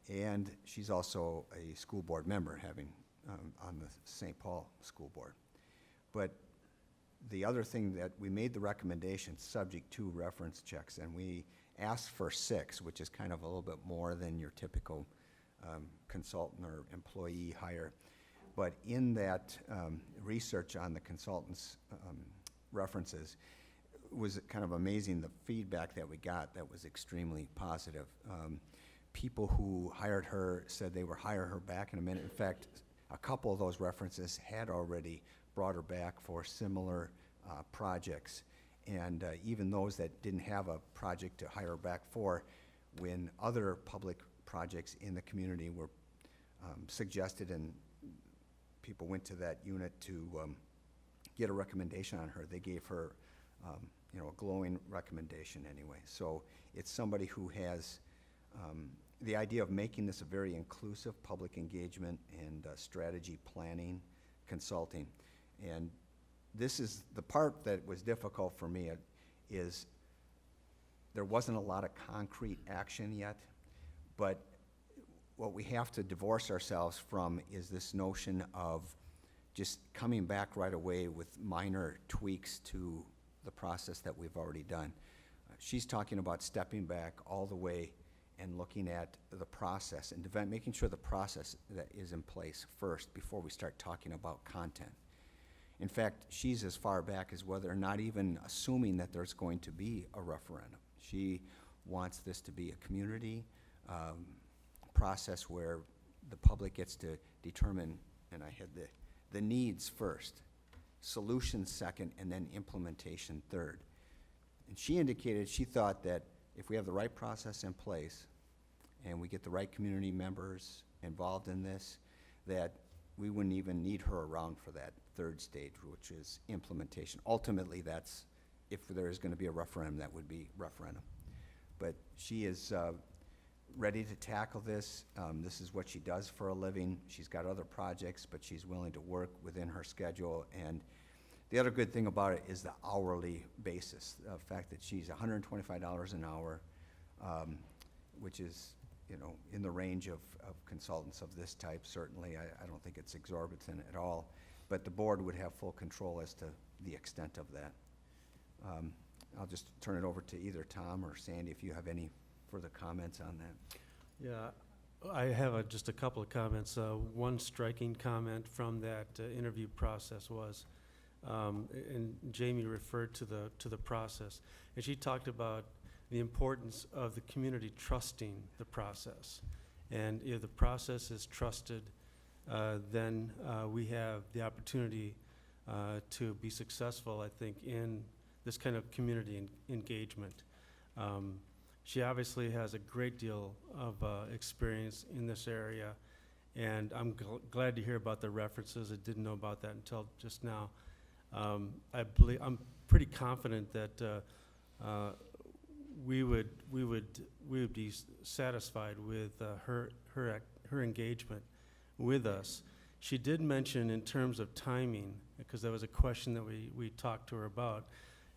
And she's also a school board member, having on the St. Paul School Board. But the other thing that we made the recommendation subject to reference checks, and we asked for 6, which is kind of a little bit more than your typical consultant or employee hire. But in that research on the consultant's references, it was kind of amazing the feedback that we got that was extremely positive. People who hired her said they would hire her back in a minute. In fact, a couple of those references had already brought her back for similar projects. and even those that didn't have a project to hire her back for, when other public projects in the community were suggested and people went to that unit to get a recommendation on her, they gave her a glowing recommendation anyway. So it's somebody who has the idea of making this a very inclusive public engagement and strategy planning consulting. And this is the part that was difficult for me, is there wasn't a lot of concrete action yet, but what we have to divorce ourselves from is this notion of just coming back right away with minor tweaks to the process that we've already done. She's talking about stepping back all the way and looking at the process and making sure the process that is in place first before we start talking about content. In fact, she's as far back as whether or not even assuming that there's going to be a referendum. She wants this to be a community process where the public gets to determine, and I had the needs first, solutions second, and then implementation third. And she indicated she thought that if we have the right process in place and we get the right community members involved in this, that we wouldn't even need her around for that third stage, which is implementation. Ultimately, that's, if there is going to be a referendum, that would be referendum. But she is ready to tackle this. This is what she does for a living. She's got other projects, but she's willing to work within her schedule. And the other good thing about it is the hourly basis. The fact that she's $125 an hour, which is, in the range of consultants of this type. Certainly, I don't think it's exorbitant at all. But the board would have full control as to the extent of that. I'll just turn it over to either Tom or Sandy if you have any further comments on that. Yeah, I have just a couple of comments. One striking comment from that interview process was, and Jamie referred to the process, and she talked about the importance of the community trusting the process. And if the process is trusted, then we have the opportunity to be successful, I think, in this kind of community engagement. She obviously has a great deal of experience in this area, and I'm glad to hear about the references. I didn't know about that until just now. I'm pretty confident that we would be satisfied with her engagement with us. She did mention in terms of timing, because that was a question that we talked to her about.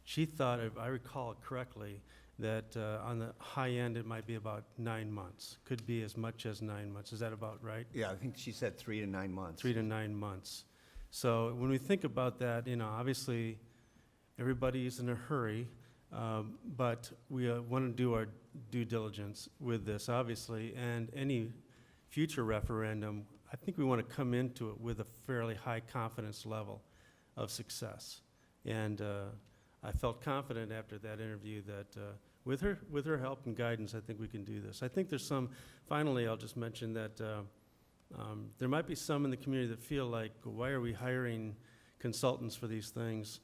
She thought, if I recall correctly, that on the high end it might be about 9 months. Could be as much as 9 months. Is that about right? Yeah, I think she said 3 to 9 months. 3 to 9 months. So when we think about that, obviously everybody is in a hurry, but we want to do our due diligence with this, obviously, and any future referendum, I think we want to come into it with a fairly high confidence level of success. And I felt confident after that interview that with her help and guidance, I think we can do this. I think there's finally, I'll just mention that there might be some in the community that feel like, why are we hiring consultants for these things?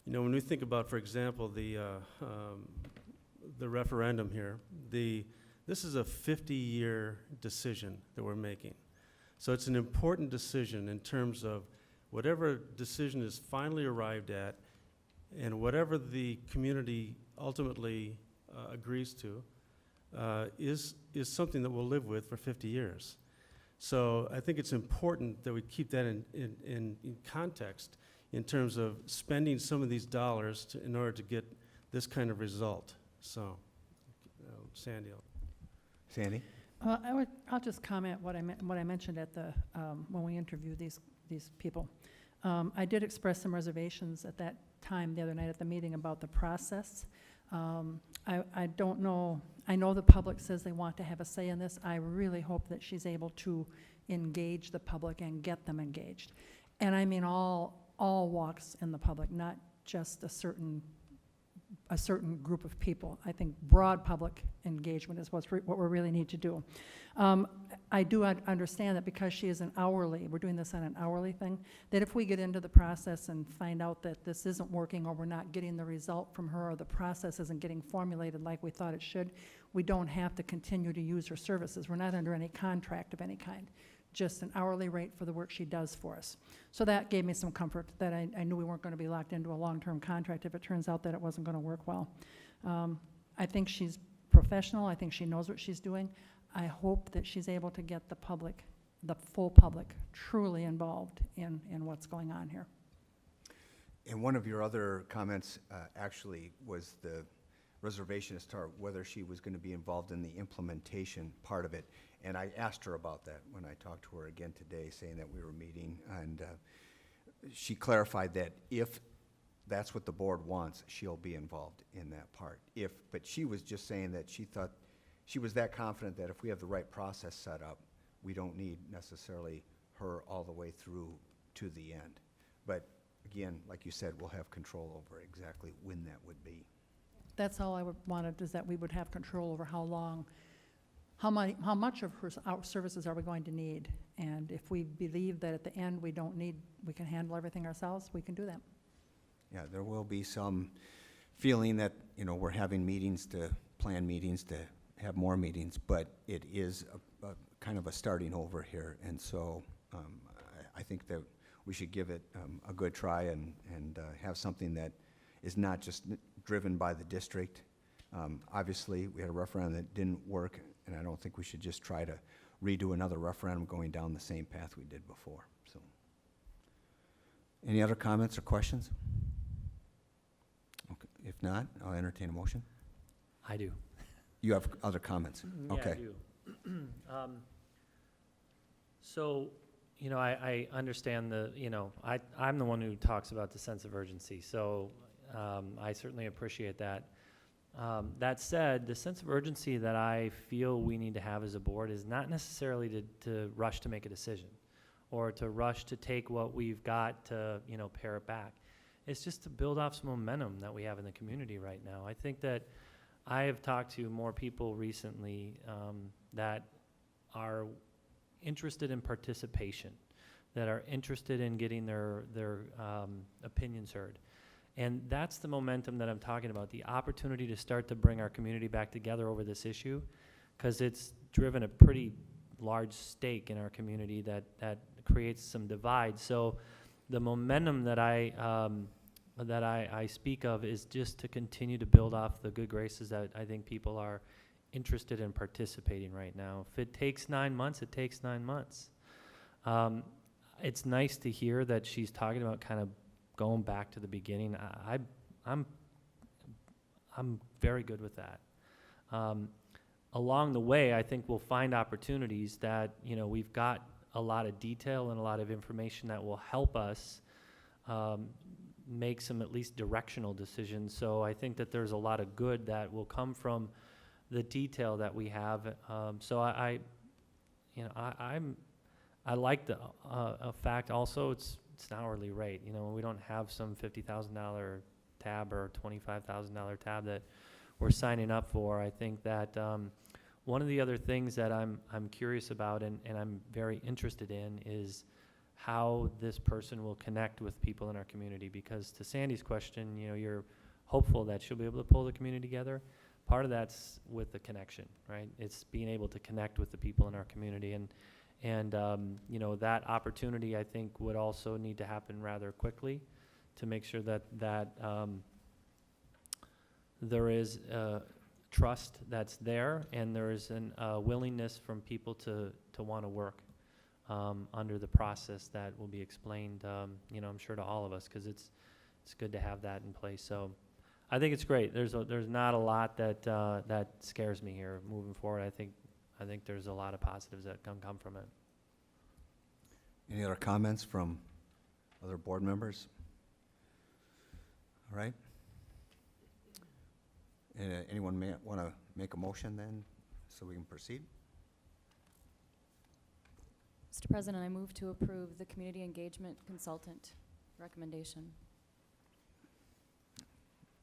When we think about, for example, the referendum here, this is a 50-year decision that we're making. So it's an important decision in terms of whatever decision is finally arrived at and whatever the community ultimately agrees to is something that we'll live with for 50 years. So I think it's important that we keep that in context in terms of spending some of these dollars in order to get this kind of result. So, Sandy. Sandy? I'll just comment what I mentioned at the when we interviewed these people. I did express some reservations at that time the other night at the meeting about the process. I don't know. I know the public says they want to have a say in this. I really hope that she's able to engage the public and get them engaged. And I mean all walks in the public, not just a certain a certain group of people. I think broad public engagement is what we really need to do. I do understand that because she is an hourly, we're doing this on an hourly thing, that if we get into the process and find out that this isn't working or we're not getting the result from her or the process isn't getting formulated like we thought it should, we don't have to continue to use her services. We're not under any contract of any kind, just an hourly rate for the work she does for us. So that gave me some comfort that I knew we weren't going to be locked into a long-term contract if it turns out that it wasn't going to work well. I think she's professional. I think she knows what she's doing. I hope that she's able to get the public, the full public, truly involved in what's going on here. And one of your other comments actually was the reservation as to whether she was going to be involved in the implementation part of it. And I asked her about that when I talked to her again today, saying that we were meeting, and she clarified that if that's what the board wants, she'll be involved in that part. But she was just saying that she thought she was that confident that if we have the right process set up, we don't need necessarily her all the way through to the end. But again, like you said, we'll have control over exactly when that would be. That's all I wanted, is that we would have control over how long, how much of her services are we going to need? And if we believe that at the end we don't need, we can handle everything ourselves, we can do that. Yeah, there will be some feeling that, you know, we're having meetings to plan meetings to have more meetings, but it is a kind of a starting over here. And so I think that we should give it a good try and have something that is not just driven by the district. Obviously, we had a referendum that didn't work, and I don't think we should just try to redo another referendum going down the same path we did before. So, any other comments or questions? Okay. If not, I'll entertain a motion. I do. You have other comments? Yeah, Okay. I do. So, you know, I understand I'm the one who talks about the sense of urgency, so I certainly appreciate that. That said, the sense of urgency that I feel we need to have as a board is not necessarily to rush to make a decision or to rush to take what we've got to, pare it back. It's just to build off some momentum that we have in the community right now. I think that I have talked to more people recently that are interested in participation, that are interested in getting their opinions heard. And that's the momentum that I'm talking about, the opportunity to start to bring our community back together over this issue, because it's driven a pretty large stake in our community that creates some divide. So the momentum that I speak of is just to continue to build off the good graces that I think people are interested in participating right now. If it takes 9 months, it takes 9 months. It's nice to hear that she's talking about kind of going back to the beginning. I'm very good with that. Along the way, I think we'll find opportunities that, we've got a lot of detail and a lot of information that will help us make some at least directional decisions. So I think that there's a lot of good that will come from the detail that we have. So I like the fact also it's an hourly rate. We don't have some $50,000 tab or $25,000 tab that we're signing up for. I think that one of the other things that I'm curious about and I'm very interested in is how this person will connect with people in our community. Because to Sandy's question, you're hopeful that she'll be able to pull the community together. Part of that's with the connection, right? It's being able to connect with the people in our community. And that opportunity, I think, would also need to happen rather quickly to make sure that there is trust that's there and there is a willingness from people to want to work under the process that will be explained, I'm sure to all of us, because it's good to have that in place. So I think it's great. There's not a lot that scares me here moving forward. I think there's a lot of positives that can come from it. Any other comments from other board members? All right. Anyone may want to make a motion then so we can proceed? Mr. President, I move to approve the community engagement consultant recommendation.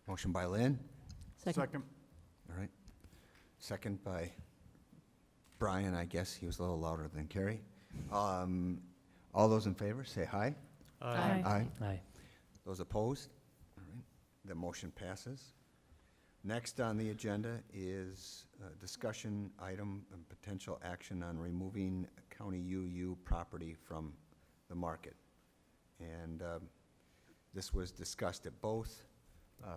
Motion by Lynn, Second. All right. Second by Brian, I guess. He was a little louder than Carrie. All those in favor, say aye. Aye. Aye. Aye. Those opposed? All right. The motion passes. Next on the agenda is a discussion item and potential action on removing County UU property from the market. And this was discussed at both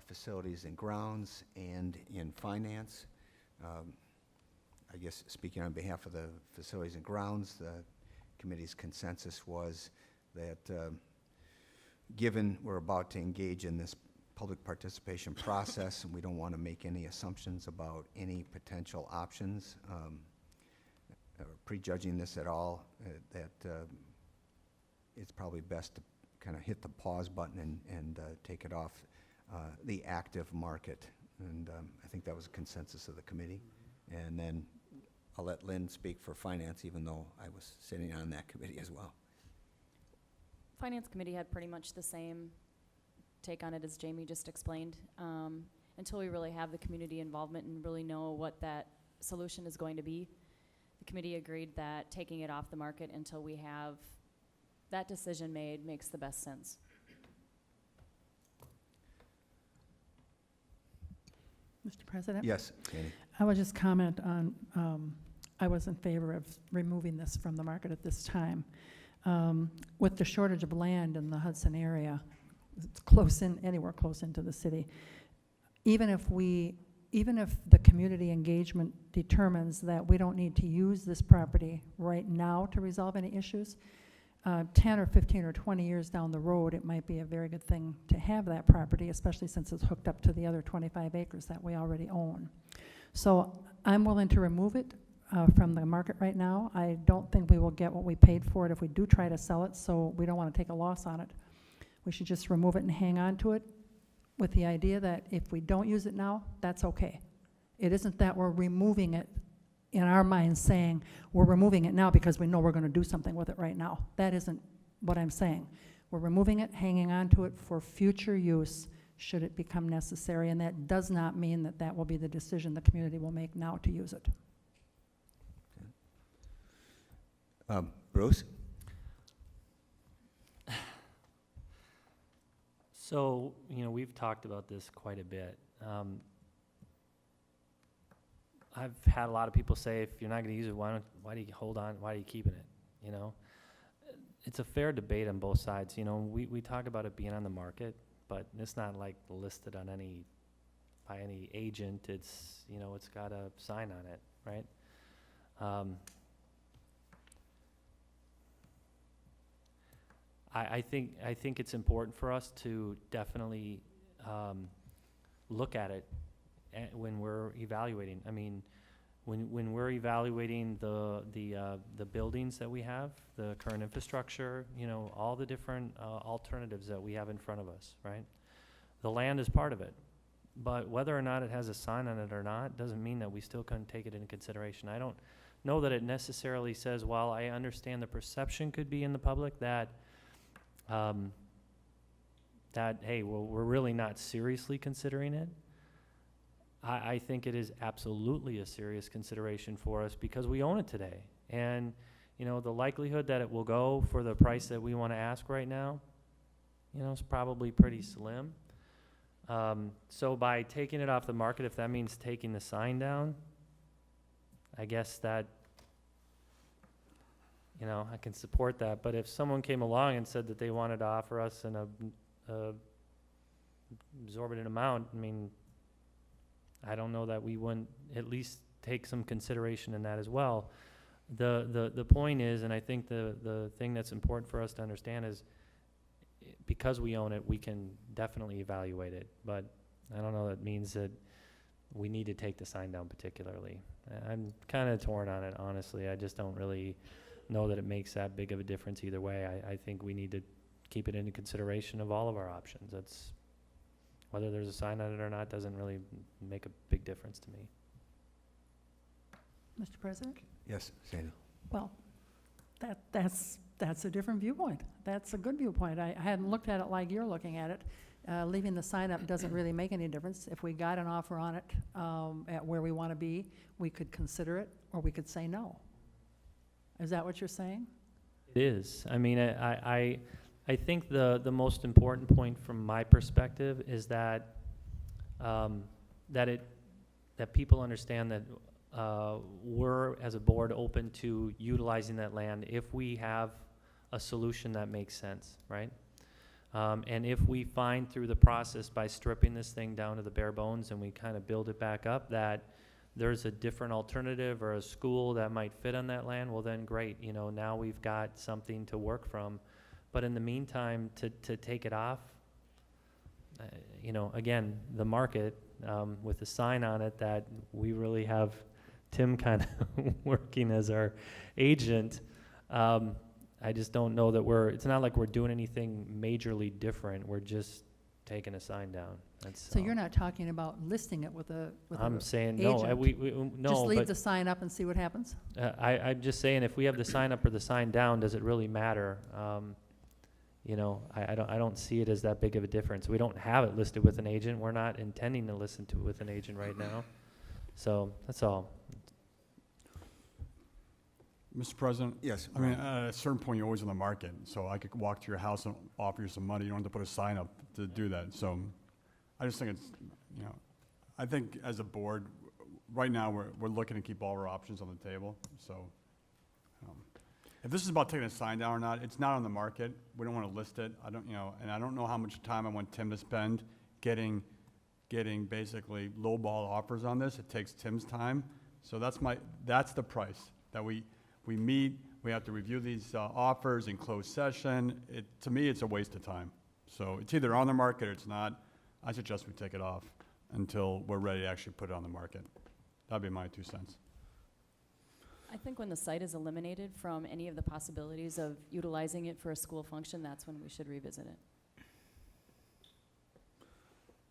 Facilities and Grounds and in Finance. I guess speaking on behalf of the Facilities and Grounds, the committee's consensus was that given we're about to engage in this public participation process and we don't want to make any assumptions about any potential options, or prejudging this at all, that it's probably best to kind of hit the pause button and take it off the active market. And I think that was a consensus of the committee. And then I'll let Lynn speak for Finance, even though I was sitting on that committee as well. Finance Committee had pretty much the same take on it as Jamie just explained. Until we really have the community involvement and really know what that solution is going to be, the committee agreed that taking it off the market until we have that decision made makes the best sense. Mr. President? Yes, Danny. I would just comment on, I was in favor of removing this from the market at this time. With the shortage of land in the Hudson area, it's close in, anywhere close into the city, even if the community engagement determines that we don't need to use this property right now to resolve any issues, 10 or 15 or 20 years down the road, it might be a very good thing to have that property, especially since it's hooked up to the other 25 acres that we already own. So I'm willing to remove it from the market right now. I don't think we will get what we paid for it if we do try to sell it, so we don't want to take a loss on it. We should just remove it and hang on to it with the idea that if we don't use it now, that's okay. It isn't that we're removing it in our minds saying we're removing it now because we know we're going to do something with it right now. That isn't what I'm saying. We're removing it, hanging on to it for future use should it become necessary, and that does not mean that that will be the decision the community will make now to use it. Bruce? So, we've talked about this quite a bit. I've had a lot of people say, if you're not going to use it, why do you hold on? Why are you keeping it? It's a fair debate on both sides. We talk about it being on the market, but it's not like listed on by any agent. It's it's got a sign on it, right? I think it's important for us to definitely look at it when we're evaluating. I mean, when we're evaluating the buildings that we have, the current infrastructure, all the different alternatives that we have in front of us, right? The land is part of it, but whether or not it has a sign on it or not doesn't mean that we still couldn't take it into consideration. I don't know that it necessarily says, while I understand the perception could be in the public that hey, well, we're really not seriously considering it. I think it is absolutely a serious consideration for us because we own it today. And, the likelihood that it will go for the price that we want to ask right now, is probably pretty slim. So by taking it off the market, if that means taking the sign down, I guess that, I can support that. But if someone came along and said that they wanted to offer us an exorbitant amount, I mean, I don't know that we wouldn't at least take some consideration in that as well. The point is, and I think the thing that's important for us to understand is, because we own it, we can definitely evaluate it. But I don't know that means that we need to take the sign down particularly. I'm kind of torn on it, honestly. I just don't really know that it makes that big of a difference either way. I think we need to keep it into consideration of all of our options. That's whether there's a sign on it or not doesn't really make a big difference to me. Mr. President? Yes, Sandy. Well, that's a different viewpoint. That's a good viewpoint. I hadn't looked at it like you're looking at it. leaving the sign up doesn't really make any difference. If we got an offer on it at where we want to be, we could consider it, or we could say no. Is that what you're saying? It is. I mean, I think the most important point from my perspective is that that people understand that we're, as a board, open to utilizing that land if we have a solution that makes sense, right? And if we find through the process by stripping this thing down to the bare bones and we kind of build it back up that there's a different alternative or a school that might fit on that land, well then great, you know, now we've got something to work from. But in the meantime, to take it off, you know, again, the market with a sign on it that we really have Tim kind of working as our agent, I just don't know that it's not like we're doing anything majorly different. We're just taking a sign down. That's So you're not talking about listing it with a I'm saying agent. no. No, just leave but the sign up and see what happens. I'm just saying if we have the sign up or the sign down, does it really matter? You know, I don't see it as that big of a difference. We don't have it listed with an agent. We're not intending to listen to it with an agent right now. So that's all. Mr. President? Yes. I mean, at a certain point, you're always on the market, so I could walk to your house and offer you some money. You don't have to put a sign up to do that. So I just think it's, you know, I think as a board, right now, we're looking to keep all our options on the table. So if this is about taking a sign down or not, it's not on the market. We don't want to list it. I don't, you know, and I don't know how much time I want Tim to spend getting basically lowball offers on this. It takes Tim's time. So that's the price that we meet, we have to review these offers in closed session. To me, it's a waste of time. So it's either on the market or it's not. I suggest we take it off until we're ready to actually put it on the market. That'd be my 2 cents. I think when the site is eliminated from any of the possibilities of utilizing it for a school function, that's when we should revisit it.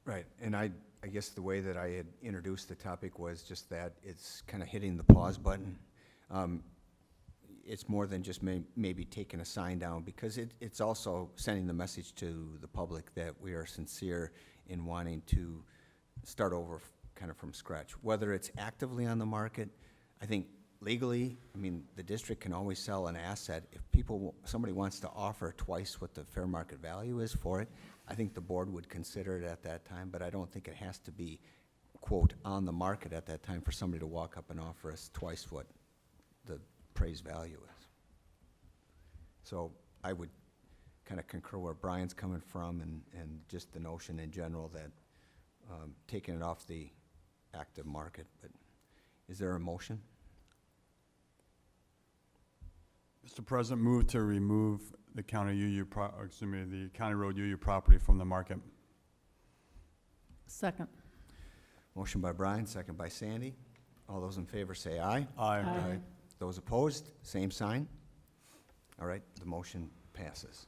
Right, and I guess the way that I had introduced the topic was just that it's kind of hitting the pause button. It's more than just maybe taking a sign down, because it's also sending the message to the public that we are sincere in wanting to start over kind of from scratch. Whether it's actively on the market, I think legally, I mean, the district can always sell an asset. If somebody wants to offer twice what the fair market value is for it, I think the board would consider it at that time, but I don't think it has to be, quote, on the market at that time for somebody to walk up and offer us twice what the appraised value is. So I would kind of concur where Brian's coming from and just the notion in general that taking it off the active market. But is there a motion? Mr. President, move to remove the county the County Road UU property from the market. Second. Motion by Brian, second by Sandy. All those in favor say aye. Aye. Aye. Those opposed, same sign. All right, the motion passes.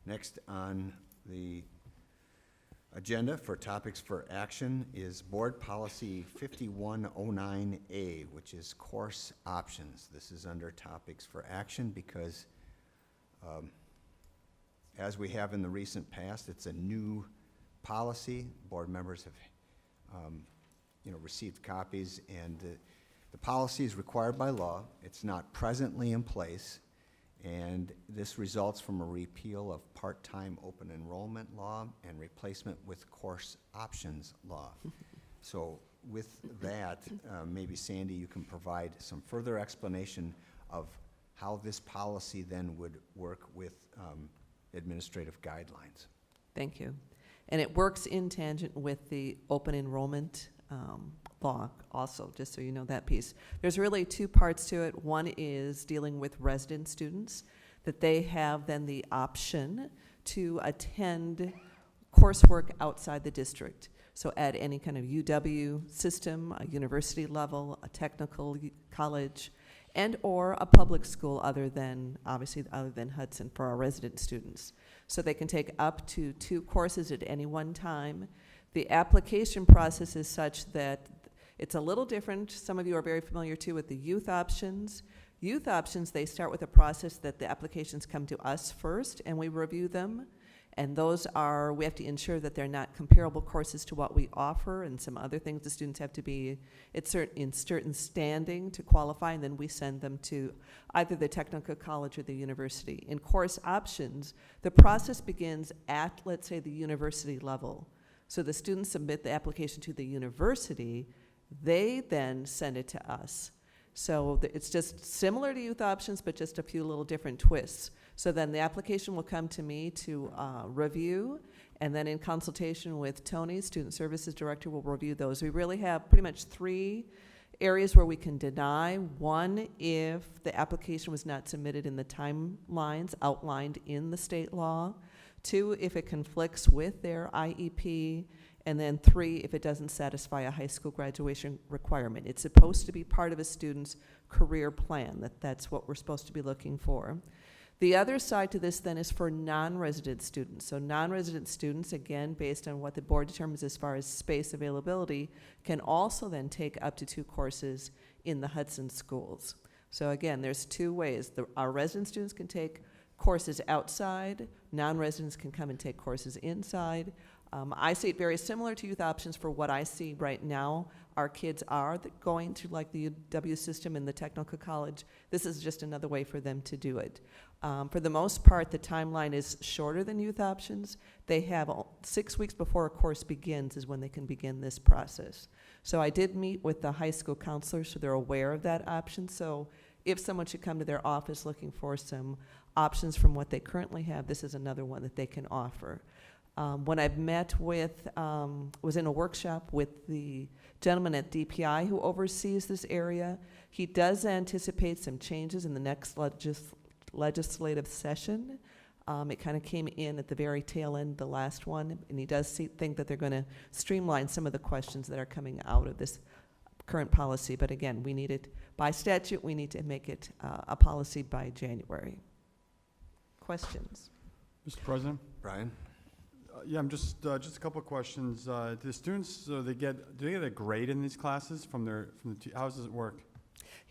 Next on the agenda for topics for action is Board Policy 5109A, which is course options. This is under topics for action because as we have in the recent past, it's a new policy. Board members have received copies, and the policy is required by law. It's not presently in place, and this results from a repeal of part-time open enrollment law and replacement with course options law. So with that, maybe Sandy, you can provide some further explanation of how this policy then would work with administrative guidelines. Thank you. And it works in tangent with the open enrollment law also, just so you know that piece. There's really 2 parts to it. One is dealing with resident students, that they have then the option to attend coursework outside the district. So at any kind of UW system, a university level, a technical college, and or a public school other than Hudson for our resident students. So they can take up to 2 courses at any one time. The application process is such that it's a little different. Some of you are very familiar too with the youth options. Youth options, they start with a process that the applications come to us first and we review them. And those are, we have to ensure that they're not comparable courses to what we offer, and some other things. The students have to be in certain standing to qualify, and then we send them to either the technical college or the university. In course options, the process begins at, let's say, the university level. So the students submit the application to the university, they then send it to us. So it's just similar to youth options, but just a few little different twists. So then the application will come to me to review, and then in consultation with Tony, Student Services Director, will review those. We really have pretty much 3 areas where we can deny. One, if the application was not submitted in the timelines outlined in the state law. 2, if it conflicts with their IEP. And then 3, if it doesn't satisfy a high school graduation requirement. It's supposed to be part of a student's career plan. That's what we're supposed to be looking for. The other side to this then is for non-resident students. So non-resident students, again, based on what the board determines as far as space availability, can also then take up to 2 courses in the Hudson schools. So again, there's 2 ways. Our resident students can take courses outside. Non-residents can come and take courses inside. I see it very similar to youth options for what I see right now. Our kids are going to like the UW system and the technical college. This is just another way for them to do it. For the most part, the timeline is shorter than youth options. They have 6 weeks before a course begins is when they can begin this process. So I did meet with the high school counselors, so they're aware of that option. So if someone should come to their office looking for some options from what they currently have, this is another one that they can offer. When I've met with, was in a workshop with the gentleman at DPI who oversees this area, he does anticipate some changes in the next legislative session. It kind of came in at the very tail end, the last one, and he does think that they're going to streamline some of the questions that are coming out of this current policy. But again, we need it by statute. We need to make it a policy by January. Questions? Mr. President? Brian? Yeah, I'm just a couple of questions. Do the students, do they get a grade in these classes from the how does it work?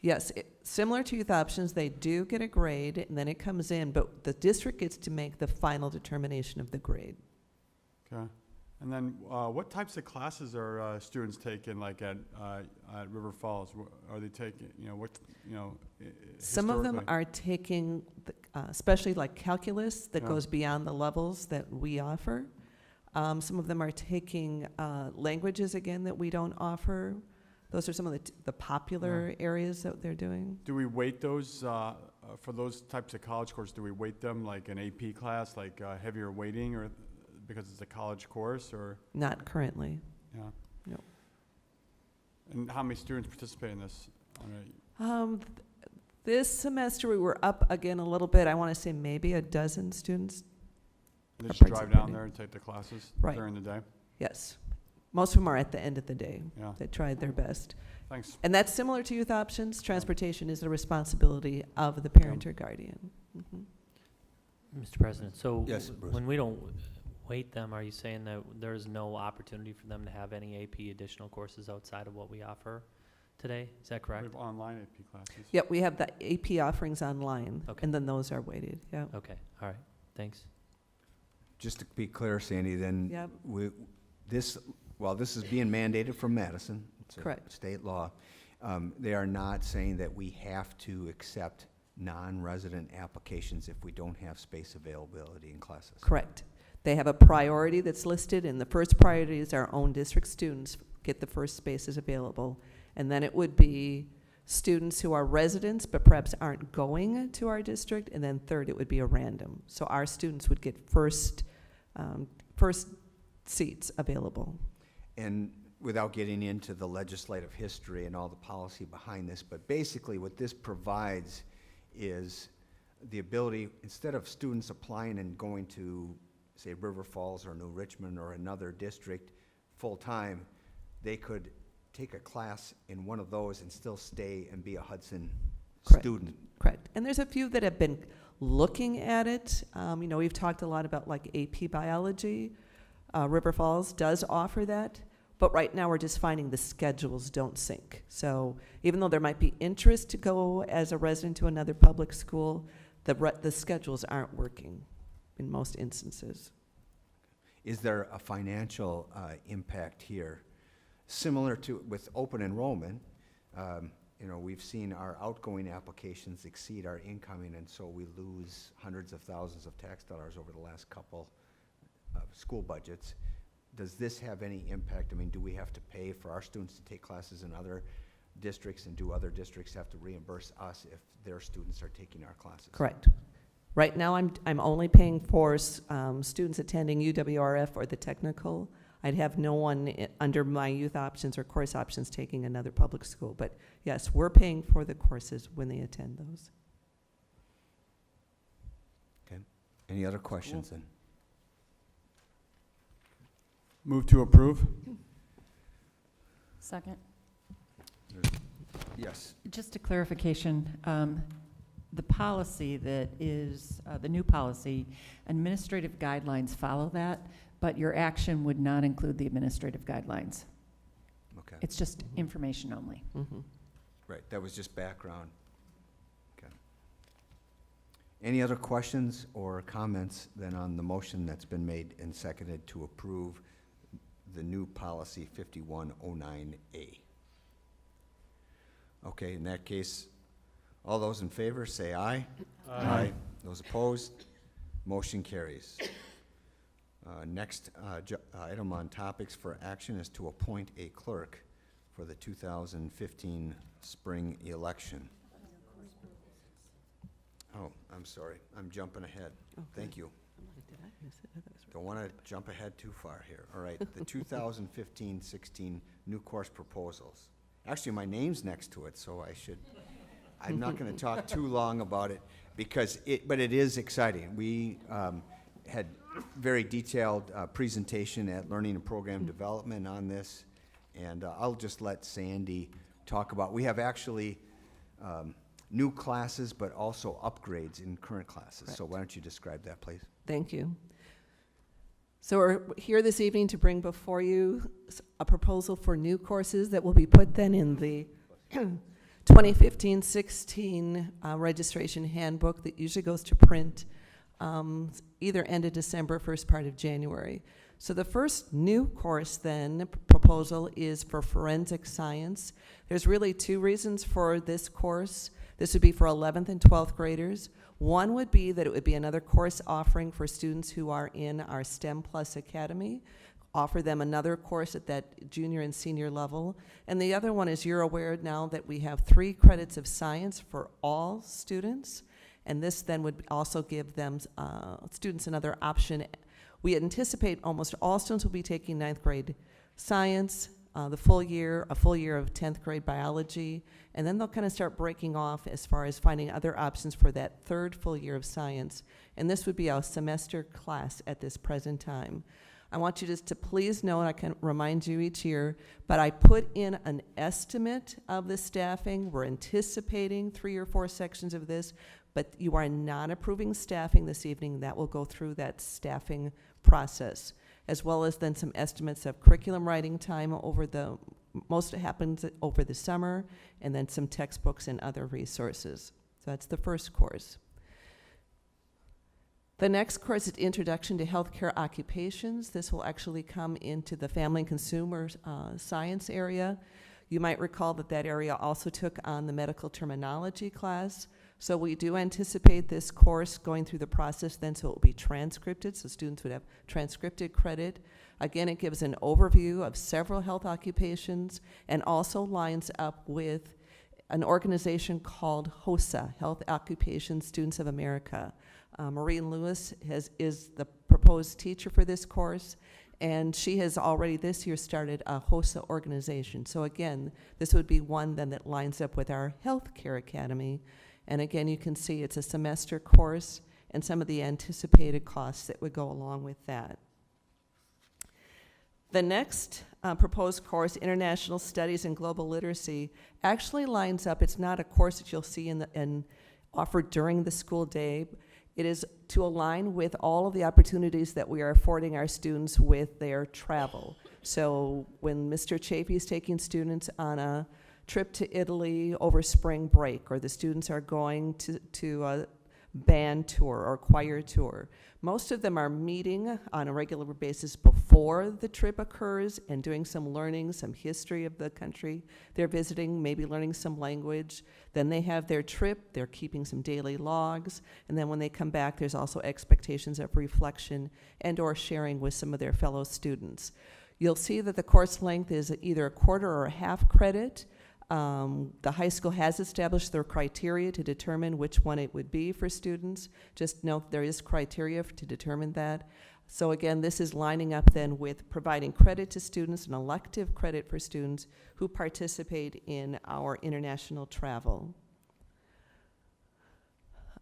Yes, similar to youth options, they do get a grade, and then it comes in, but the district gets to make the final determination of the grade. Okay. And then what types of classes are students taking, like at River Falls? Are they taking, Some of them historically? are taking, especially like calculus, that goes beyond the levels that we offer. Some of them are taking languages, again, that we don't offer. Those are some of the popular areas that they're doing. Do we weight those, for those types of college courses, do we weight them like an AP class, like heavier weighting, or because it's a college course, or? Not currently. Yeah. No. And how many students participate in this? This semester we were up again a little bit. I want to say maybe a dozen students. They are just drive down participating. there and take the classes Right. during the day? Yes. Most of them are at the end of the day. Yeah. They tried their best. Thanks. And that's similar to youth options. Transportation is the responsibility of the parent or guardian. Mhm. Mr. President, so Yes, Bruce. when we don't weight them, are you saying that there's no opportunity for them to have any AP additional courses outside of what we offer today? Is that We correct? have online AP classes. Yep, we have the AP offerings online, Okay. and then those are weighted, yeah. Okay, all right, thanks. Just to be clear, Sandy, then Yep. this is being mandated from Madison. It's a Correct. state law. They are not saying that we have to accept non-resident applications if we don't have space availability in classes. Correct. They have a priority that's listed, and the first priority is our own district students get the first spaces available. And then it would be students who are residents but perhaps aren't going to our district, and then third, it would be a random. So our students would get first seats available. And without getting into the legislative history and all the policy behind this, but basically what this provides is the ability, instead of students applying and going to, say, River Falls or New Richmond or another district full-time, they could take a class in one of those and still stay and be a Hudson Correct. student. Correct. And there's a few that have been looking at it. We've talked a lot about like AP biology. River Falls does offer that, but right now we're just finding the schedules don't sync. So even though there might be interest to go as a resident to another public school, the schedules aren't working in most instances. Is there a financial impact here? Similar to with open enrollment, you know, we've seen our outgoing applications exceed our incoming, and so we lose hundreds of thousands of tax dollars over the last couple of school budgets. Does this have any impact? I mean, do we have to pay for our students to take classes in other districts, and do other districts have to reimburse us if their students are taking our classes? Correct. Right now, I'm only paying for students attending UWRF or the technical. I'd have no one under my youth options or course options taking another public school. But yes, we're paying for the courses when they attend those. Okay. Any other questions then? Move to approve. Second. Yes. Just a clarification, the policy that is, the new policy, administrative guidelines follow that, but your action would not include the administrative guidelines. Okay. It's just information only. Right, that was just background. Okay. Any other questions or comments then on the motion that's been made and seconded to approve the new policy 5109A? Okay, in that case, all those in favor say aye. Aye. Those opposed, motion carries. Next item on topics for action is to appoint a clerk for the 2015 spring election. Oh, I'm sorry, I'm jumping ahead. Thank you. Don't want to jump ahead too far here. All right, the 2015-16 new course proposals. Actually, my name's next to it, so I'm not going to talk too long about it but it is exciting. We had very detailed presentation at Learning and Program Development on this, and I'll just let Sandy talk about. We have actually new classes, but also upgrades in current classes. Correct. So why don't you describe that, please? Thank you. So we're here this evening to bring before you a proposal for new courses that will be put then in the 2015-16 registration handbook that usually goes to print either end of December, first part of January. So the first new course then proposal is for forensic science. There's really two reasons for this course. This would be for 11th and 12th graders. One would be that it would be another course offering for students who are in our STEM Plus Academy, offer them another course at that junior and senior level. And the other one is, you're aware now that we have 3 credits of science for all students, and this then would also give them students another option. We anticipate almost all students will be taking 9th grade science, a full year of 10th grade biology, and then they'll kind of start breaking off as far as finding other options for that 3rd full year of science. And this would be a semester class at this present time. I want you just to please know, and I can remind you each year, but I put in an estimate of the staffing. We're anticipating 3 or 4 sections of this, but you are not approving staffing this evening. That will go through that staffing process, as well as then some estimates of curriculum writing time most happens over the summer, and then some textbooks and other resources. So that's the first course. The next course is Introduction to Healthcare Occupations. This will actually come into the Family and Consumer Science area. You might recall that area also took on the medical terminology class. So we do anticipate this course going through the process then, so it will be transcripted, so students would have transcripted credit. Again, it gives an overview of several health occupations and also lines up with an organization called HOSA, Health Occupation Students of America. Maureen Lewis is the proposed teacher for this course, and she has already this year started a HOSA organization. So again, this would be one then that lines up with our Healthcare Academy. And again, you can see it's a semester course and some of the anticipated costs that would go along with that. The next proposed course, International Studies and Global Literacy, actually lines up. It's not a course that you'll see offered during the school day. It is to align with all of the opportunities that we are affording our students with their travel. So when Mr. Chafee is taking students on a trip to Italy over spring break, or the students are going to band tour or choir tour. Most of them are meeting on a regular basis before the trip occurs and doing some learning, some history of the country they're visiting, maybe learning some language. Then they have their trip, they're keeping some daily logs, and then when they come back, there's also expectations of reflection and or sharing with some of their fellow students. You'll see that the course length is either a quarter or a half credit. The high school has established their criteria to determine which one it would be for students. Just note there is criteria to determine that. So again, this is lining up then with providing credit to students, an elective credit for students who participate in our international travel.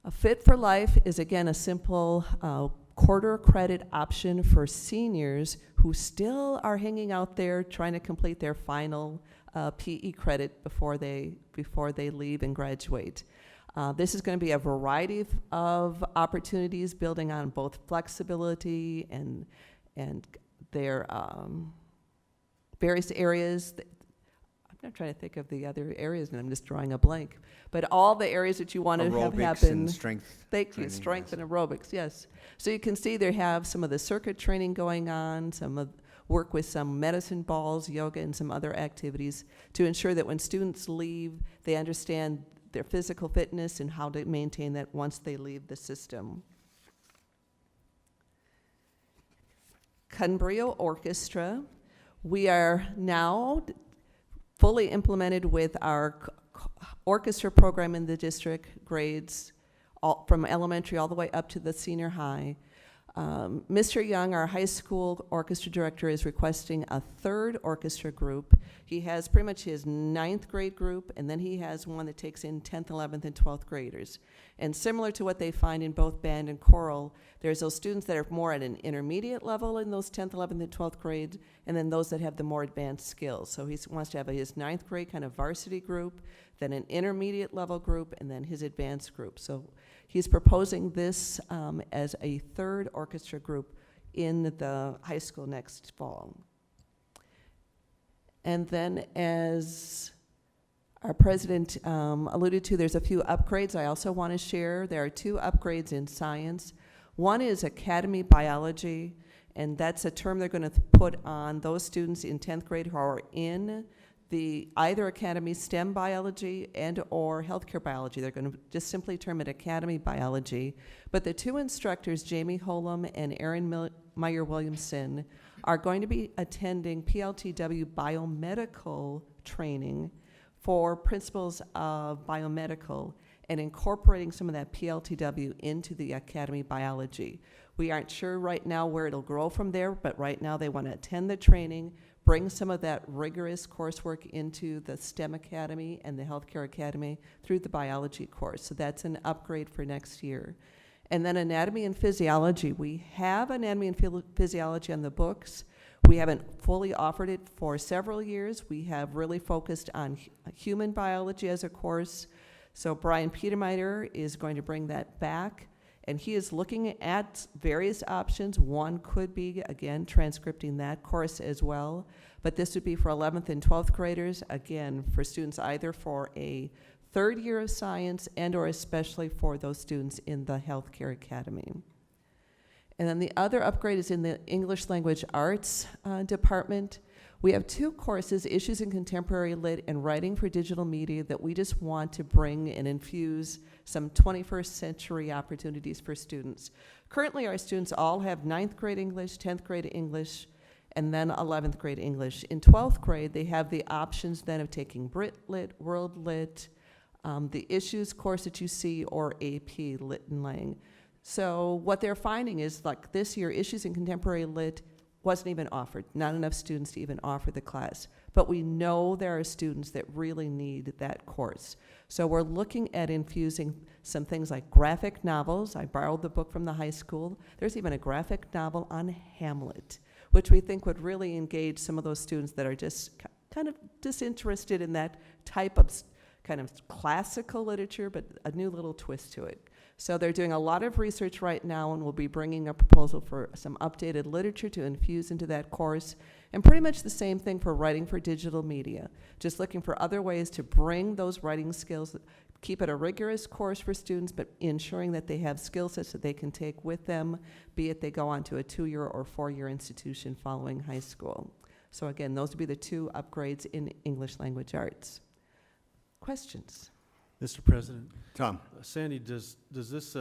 A Fit for Life is again a simple quarter credit option for seniors who still are hanging out there trying to complete their final PE credit before they leave and graduate. This is going to be a variety of opportunities building on both flexibility and their various areas. I'm trying to think of the other areas, and I'm just drawing a blank. But all the areas that you want to have Aerobics happen. and strength Thank you, training, strength yes. and aerobics, yes. So you can see they have some of the circuit training going on, some of work with some medicine balls, yoga, and some other activities to ensure that when students leave, they understand their physical fitness and how to maintain that once they leave the system. Cambrio Orchestra. We are now fully implemented with our orchestra program in the district, grades from elementary all the way up to the senior high. Mr. Young, our high school orchestra director, is requesting a third orchestra group. He has pretty much his 9th grade group, and then he has one that takes in 10th, 11th, and 12th graders. And similar to what they find in both band and choral, there's those students that are more at an intermediate level in those 10th, 11th, and 12th grades, and then those that have the more advanced skills. So he wants to have his 9th grade kind of varsity group, then an intermediate level group, and then his advanced group. So he's proposing this as a third orchestra group in the high school next fall. And then, as our president alluded to, there's a few upgrades I also want to share. There are 2 upgrades in science. One is Academy Biology, and that's a term they're going to put on those students in 10th grade who are in the either Academy STEM Biology and or Healthcare Biology. They're going to just simply term it Academy Biology. But the 2 instructors, Jamie Holum and Erin Meyer-Williamson, are going to be attending PLTW biomedical training for principles of biomedical and incorporating some of that PLTW into the Academy Biology. We aren't sure right now where it'll grow from there, but right now they want to attend the training, bring some of that rigorous coursework into the STEM Academy and the Healthcare Academy through the biology course. So that's an upgrade for next year. And then anatomy and physiology. We have anatomy and physiology on the books. We haven't fully offered it for several years. We have really focused on human biology as a course. So Brian Petermeyer is going to bring that back. And he is looking at various options. One could be, again, transcripting that course as well. But this would be for 11th and 12th graders, again, for students either for a 3rd year of science and or especially for those students in the Healthcare Academy. And then the other upgrade is in the English Language Arts department. We have 2 courses, Issues in Contemporary Lit and Writing for Digital Media, that we just want to bring and infuse some 21st century opportunities for students. Currently, our students all have 9th grade English, 10th grade English, and then 11th grade English. In 12th grade, they have the options then of taking Brit Lit, World Lit, the Issues course that you see, or AP Lit and Lang. So what they're finding is, like this year, Issues in Contemporary Lit wasn't even offered. Not enough students to even offer the class. But we know there are students that really need that course. So we're looking at infusing some things like graphic novels. I borrowed the book from the high school. There's even a graphic novel on Hamlet, which we think would really engage some of those students that are just kind of disinterested in that type of kind of classical literature, but a new little twist to it. So they're doing a lot of research right now, and we'll be bringing a proposal for some updated literature to infuse into that course. And pretty much the same thing for writing for digital media. Just looking for other ways to bring those writing skills, keep it a rigorous course for students, but ensuring that they have skill sets that they can take with them, be it they go on to a 2-year or 4-year institution following high school. So again, those would be the 2 upgrades in English language arts. Questions? Mr. President. Tom. Sandy, does this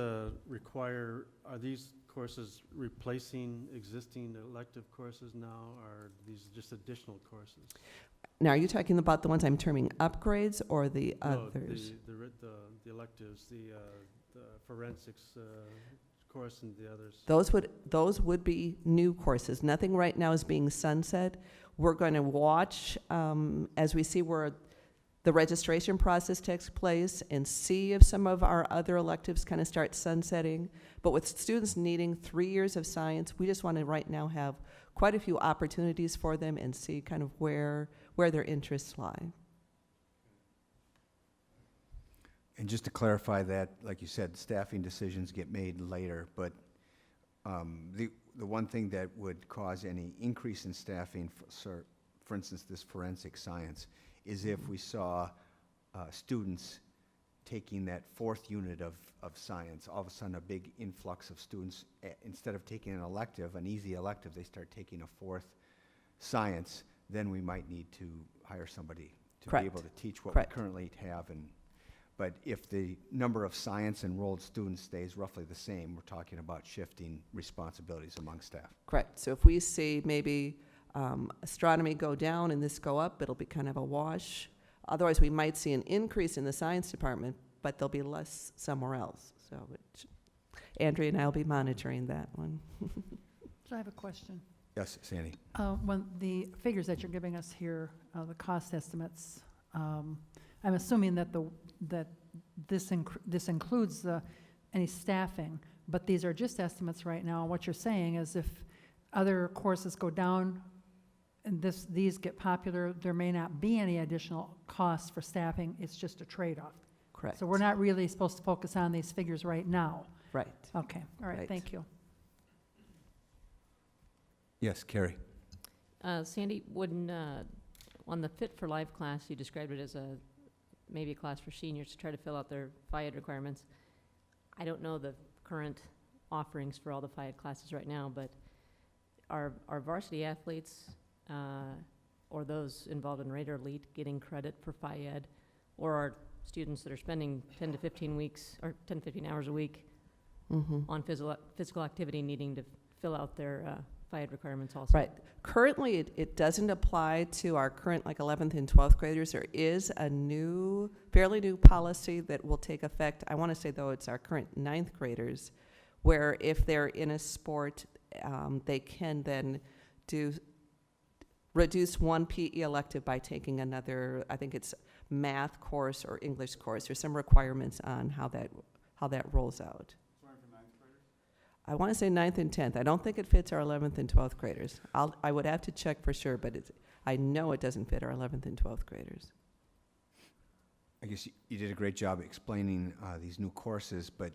require, are these courses replacing existing elective courses now, or are these just additional courses? Now, are you talking about the ones I'm terming upgrades or the others? The electives, the forensics course and the others. Those would be new courses. Nothing right now is being sunset. We're going to watch as we see where the registration process takes place and see if some of our other electives kind of start sunsetting. But with students needing 3 years of science, we just want to right now have quite a few opportunities for them and see kind of where their interests lie. And just to clarify that, like you said, staffing decisions get made later, but the one thing that would cause any increase in staffing, for instance, this forensic science, is if we saw students taking that 4th unit of science, all of a sudden a big influx of students, instead of taking an elective, an easy elective, they start taking a 4th science, then we might need to hire somebody to Correct. be able to teach what Correct. we currently have. But if the number of science enrolled students stays roughly the same, we're talking about shifting responsibilities among staff. Correct. So if we see maybe astronomy go down and this go up, it'll be kind of a wash. Otherwise, we might see an increase in the science department, but there'll be less somewhere else. So Andrea and I will be monitoring that one. So I have a question. Yes, Sandy. When the figures that you're giving us here, the cost estimates, I'm assuming that this includes any staffing, but these are just estimates right now. What you're saying is if other courses go down and these get popular, there may not be any additional costs for staffing. It's just a trade-off. Correct. So we're not really supposed to focus on these figures right now. Right. Okay. All right. Right. Thank you. Yes, Carrie. Sandy, when on the Fit for Life class, you described it as maybe a class for seniors to try to fill out their FIAD requirements. I don't know the current offerings for all the FIAD classes right now, but are varsity athletes or those involved in Raider Elite getting credit for FIAD, or are students that are spending 10 to 15 weeks or 10 to 15 hours a week on physical activity needing to fill out their FIAD requirements also? Right. Currently, it doesn't apply to our current 11th and 12th graders. There is a fairly new policy that will take effect. I want to say, though, it's our current 9th graders, where if they're in a sport, they can then reduce one PE elective by taking another, I think it's math course or English course. There's some requirements on how that rolls out. I want to say 9th and 10th. I don't think it fits our 11th and 12th graders. I would have to check for sure, but I know it doesn't fit our 11th and 12th graders. I guess you did a great job explaining these new courses, but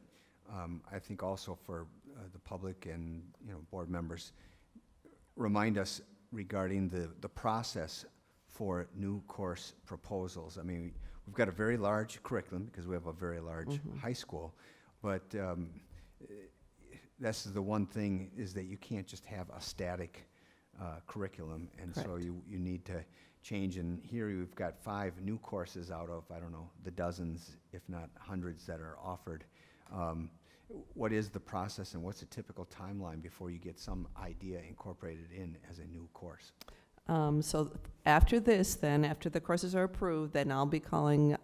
I think also for the public and board members, remind us regarding the process for new course proposals. I mean, we've got a very large curriculum because we have a very large high school, but this is the one thing is that you can't just have a static curriculum, and so you need to change. And here we've got 5 new courses out of, I don't know, the dozens, if not hundreds that are offered. What is the process and what's the typical timeline before you get some idea incorporated in as a new course? So after this, then, after the courses are approved, then I'll be calling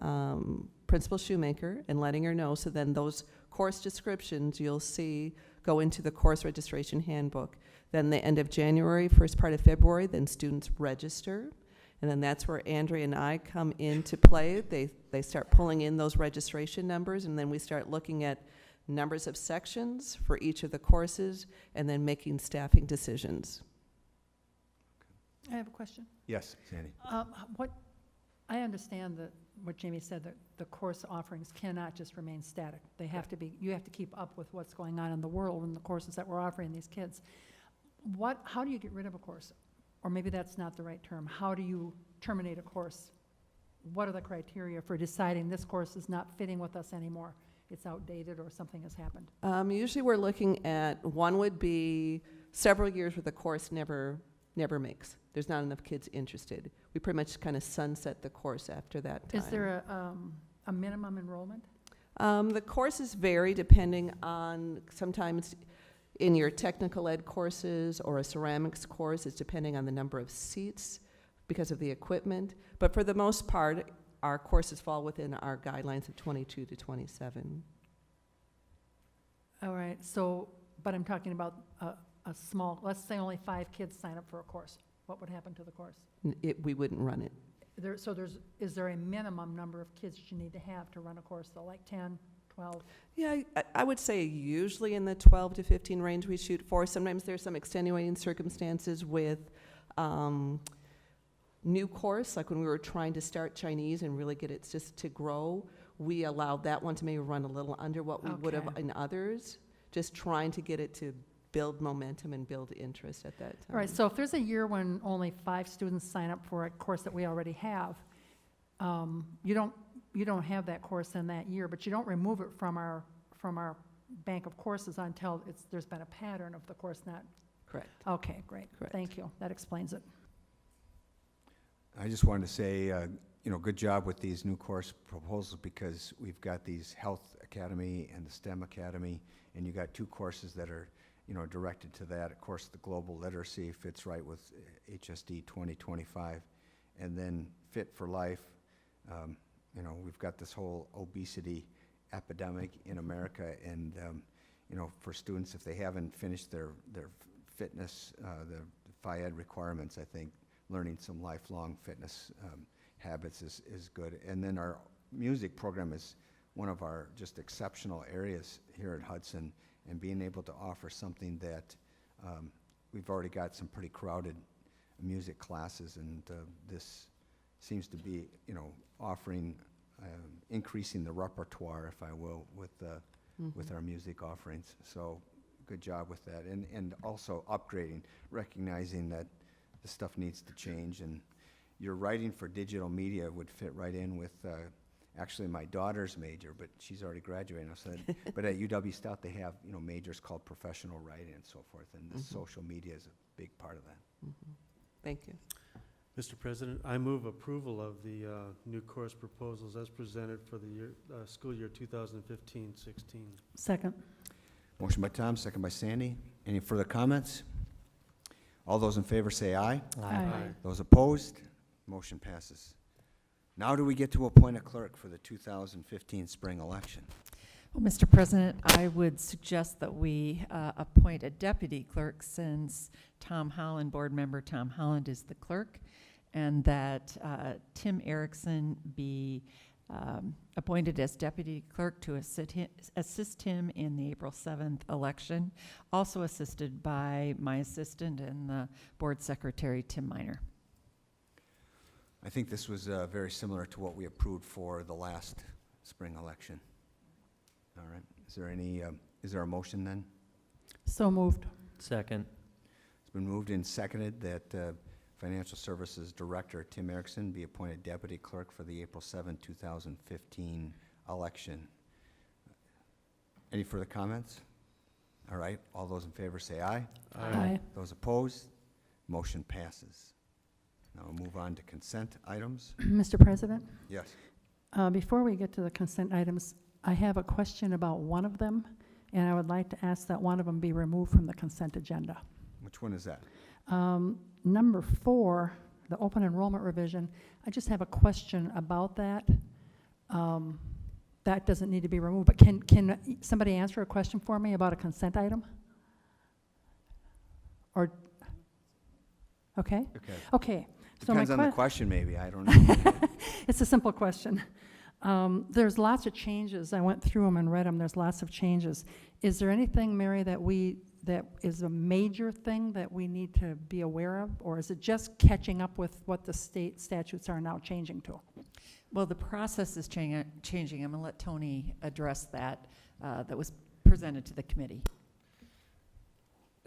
Principal Shoemaker and letting her know. So then those course descriptions you'll see go into the course registration handbook. Then the end of January, first part of February, then students register. And then that's where Andrea and I come into play. They start pulling in those registration numbers, and then we start looking at numbers of sections for each of the courses, and then making staffing decisions. I have a question. Yes, Sandy. I understand that what Jamie said, that the course offerings cannot just remain static. They have to be, you have to keep up with what's going on in the world and the courses that we're offering these kids. How do you get rid of a course? or maybe that's not the right term, how do you terminate a course? What are the criteria for deciding this course is not fitting with us anymore? It's outdated or something has happened? Usually we're looking at, one would be several years where the course never makes. There's not enough kids interested. We pretty much kind of sunset the course after that time. Is there a minimum enrollment? The courses vary depending on, sometimes in your technical ed courses or a ceramics course, it's depending on the number of seats because of the equipment. But for the most part, our courses fall within our guidelines of 22 to 27. All right, so, but I'm talking about a small, let's say only 5 kids sign up for a course. What would happen to the course? We wouldn't run it. Is there a minimum number of kids you need to have to run a course, though, like 10, 12? Yeah, I would say usually in the 12 to 15 range we shoot for. Sometimes there's some extenuating circumstances with new course, like when we were trying to start Chinese and really get it just to grow, we allowed that one to maybe run a little under what we would have in others, just trying to get it to build momentum and build interest at that time. All right, so if there's a year when only 5 students sign up for a course that we already have, you don't have that course in that year, but you don't remove it from our bank of courses until there's been a pattern of the course not. Correct. Okay, great. Correct. Thank you. That explains it. I just wanted to say, good job with these new course proposals, because we've got these Health Academy and the STEM Academy, and you got 2 courses that are, directed to that. Of course, the global literacy fits right with HSD 2025, and then Fit for Life. We've got this whole obesity epidemic in America, and for students, if they haven't finished their fitness, the FIED requirements, I think learning some lifelong fitness habits is good. And then our music program is one of our just exceptional areas here at Hudson, and being able to offer something that we've already got some pretty crowded music classes, and this seems to be, offering, increasing the repertoire, if I will, with our music offerings. So good job with that. And also upgrading, recognizing that the stuff needs to change. And your writing for digital media would fit right in with actually my daughter's major, but she's already graduating. But at UW Stout, they have majors called professional writing and so forth, and the social media is a big part of that. Thank you. Mr. President, I move approval of the new course proposals as presented for the school year 2015-16. Second. Motion by Tom, second by Sandy. Any further comments? All those in favor say aye. Aye. Those opposed? Motion passes. Now do we get to appoint a clerk for the 2015 spring election? Well, Mr. President, I would suggest that we appoint a deputy clerk, since Tom Holland, board member Tom Holland, is the clerk, and that Tim Erickson be appointed as deputy clerk to assist him in the April 7th election, also assisted by my assistant and the board secretary, Tim Miner. I think this was very similar to what we approved for the last spring election. All right. Is there a motion then? So moved. Second. It's been moved and seconded that Financial Services Director Tim Erickson be appointed Deputy Clerk for the April 7, 2015 election. Any further comments? All right. All those in favor say aye. Aye. Those opposed? Motion passes. Now we'll move on to consent items. Mr. President? Yes. Before we get to the consent items, I have a question about one of them, and I would like to ask that one of them be removed from the consent agenda. Which one is that? Number 4, the open enrollment revision, I just have a question about that. That doesn't need to be removed, but can somebody answer a question for me about a consent item? Or, okay? Okay. Depends on the question, maybe. I don't know. It's a simple question. There's lots of changes. I went through them and read them. There's lots of changes. Is there anything, Mary, that is a major thing that we need to be aware of, or is it just catching up with what the state statutes are now changing to? Well, the process is changing. I'm going to let Tony address that. That was presented to the committee.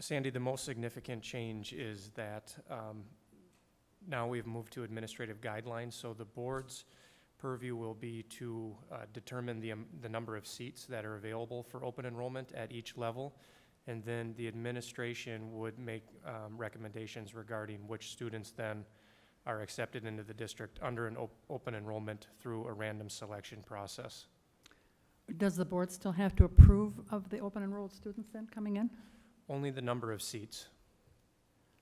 Sandy, the most significant change is that now we've moved to administrative guidelines, so the board's purview will be to determine the number of seats that are available for open enrollment at each level, and then the administration would make recommendations regarding which students then are accepted into the district under an open enrollment through a random selection process. Does the board still have to approve of the open enrolled students then coming in? Only the number of seats.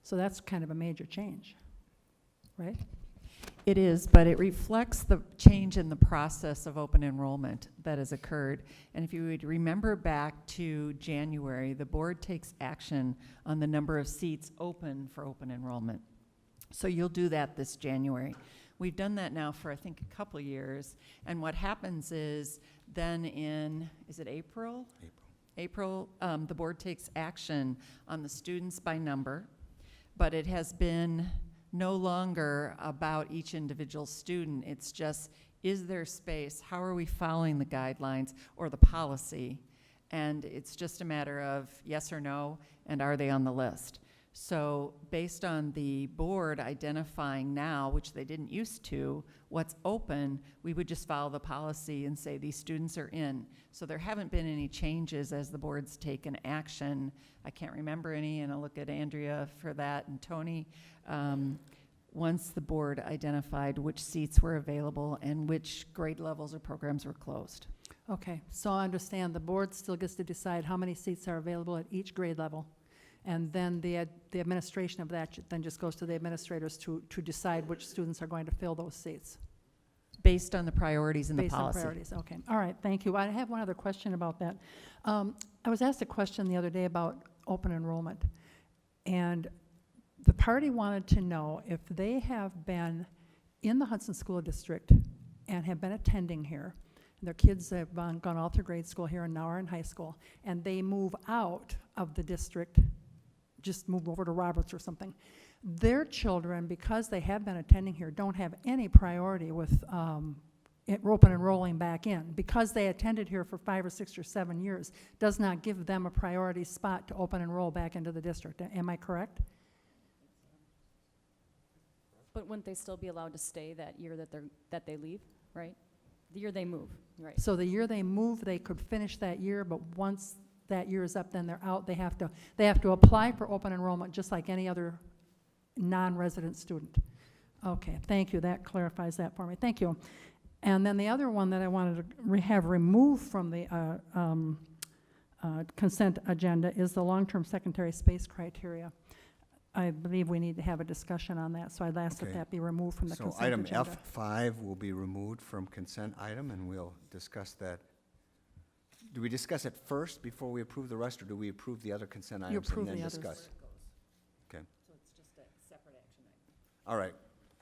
So that's kind of a major change, right? It is, but it reflects the change in the process of open enrollment that has occurred. And if you would remember back to January, the board takes action on the number of seats open for open enrollment. So you'll do that this January. We've done that now for, I think, a couple years. And what happens is then in, is it April? April, the board takes action on the students by number, but it has been no longer about each individual student. It's just, is there space? How are we following the guidelines or the policy? And it's just a matter of yes or no, and are they on the list? So based on the board identifying now, which they didn't used to, what's open, we would just follow the policy and say these students are in. So there haven't been any changes as the board's taken action. I can't remember any, and I'll look at Andrea for that and Tony. Once the board identified which seats were available and which grade levels or programs were closed. Okay, so I understand the board still gets to decide how many seats are available at each grade level. And then the administration of that then just goes to the administrators to decide which students are going to fill those seats. Based on the priorities in the Based policy. on priorities, okay. All right, thank you. I have one other question about that. I was asked a question the other day about open enrollment. And the party wanted to know if they have been in the Hudson School District and have been attending here. Their kids have gone all through grade school here and now are in high school. And they move out of the district, just move over to Roberts or something. Their children, because they have been attending here, don't have any priority with open enrolling back in. Because they attended here for 5 or 6 or 7 years, does not give them a priority spot to open enroll back into the district. Am I correct? But wouldn't they still be allowed to stay that year that they leave, right? The year they move, right? So the year they move, they could finish that year, but once that year is up, then they're out. They have to apply for open enrollment just like any other non-resident student. Okay, thank you. That clarifies that for me. Thank you. And then the other one that I wanted to have removed from the consent agenda is the long-term secondary space criteria. I believe we need to have a discussion on that, so I'd ask that that be removed from the consent agenda. So item F5 will be removed from consent item, and we'll discuss that. Do we discuss it first before we approve the rest, or do we approve the other consent items and then discuss? Okay. So it's just a separate action item. All right.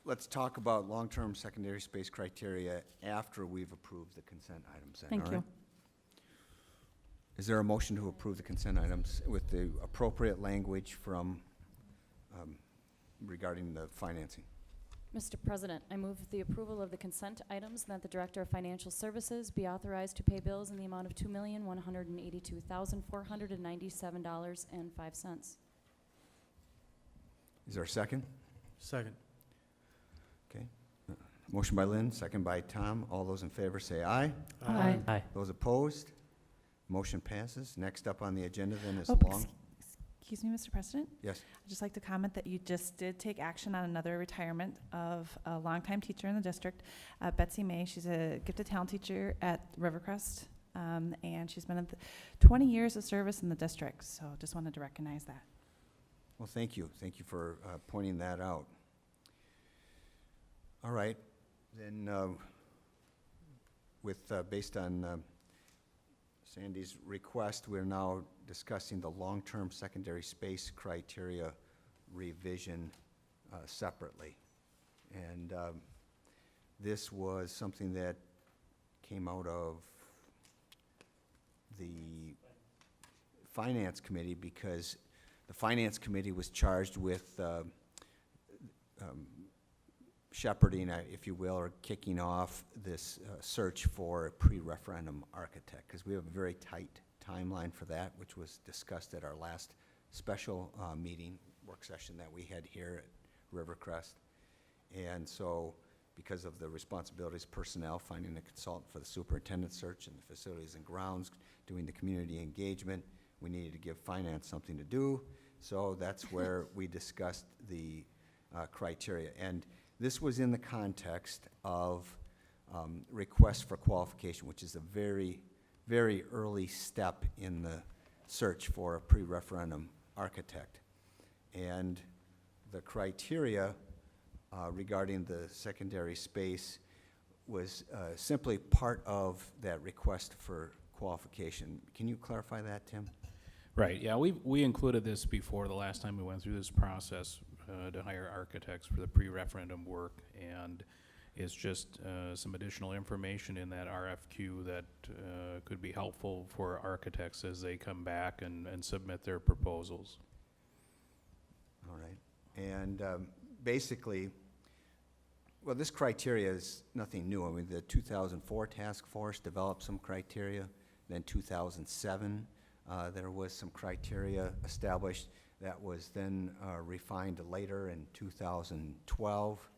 Let's talk about long-term secondary space criteria after we've approved the consent items then, Thank all you. right? Is there a motion to approve the consent items with the appropriate language from regarding the financing? Mr. President, I move the approval of the consent items and that the Director of Financial Services be authorized to pay bills in the amount of $2,182,497.05. Is there a second? Second. Okay. Motion by Lynn, second by Tom. All those in favor say aye. Aye. Aye. Those opposed? Motion passes. Next up on the agenda then is Oh, long. Excuse me, Mr. President? Yes. I'd just like to comment that you just did take action on another retirement of a longtime teacher in the district, Betsy May. She's a gifted talent teacher at Rivercrest, and she's been 20 years of service in the district, so just wanted to recognize that. Well, thank you. Thank you for pointing that out. All right. Then based on Sandy's request, we're now discussing the long-term secondary space criteria revision separately. And this was something that came out of the Finance Committee because the Finance Committee was charged with shepherding, if you will, or kicking off this search for a pre-referendum architect, because we have a very tight timeline for that, which was discussed at our last special meeting, work session that we had here at Rivercrest. And so, because of the responsibilities, personnel, finding a consultant for the superintendent search and the facilities and grounds, doing the community engagement, we needed to give finance something to do. So that's where we discussed the criteria. And this was in the context of request for qualification, which is a very, very early step in the search for a pre-referendum architect. And the criteria regarding the secondary space was simply part of that request for qualification. Can you clarify that, Tim? Right, yeah, we included this before the last time we went through this process to hire architects for the pre-referendum work, and it's just some additional information in that RFQ that could be helpful for architects as they come back and submit their proposals. All right. And basically, well, this criteria is nothing new. I mean, the 2004 task force developed some criteria. Then 2007, there was some criteria established that was then refined later in 2012.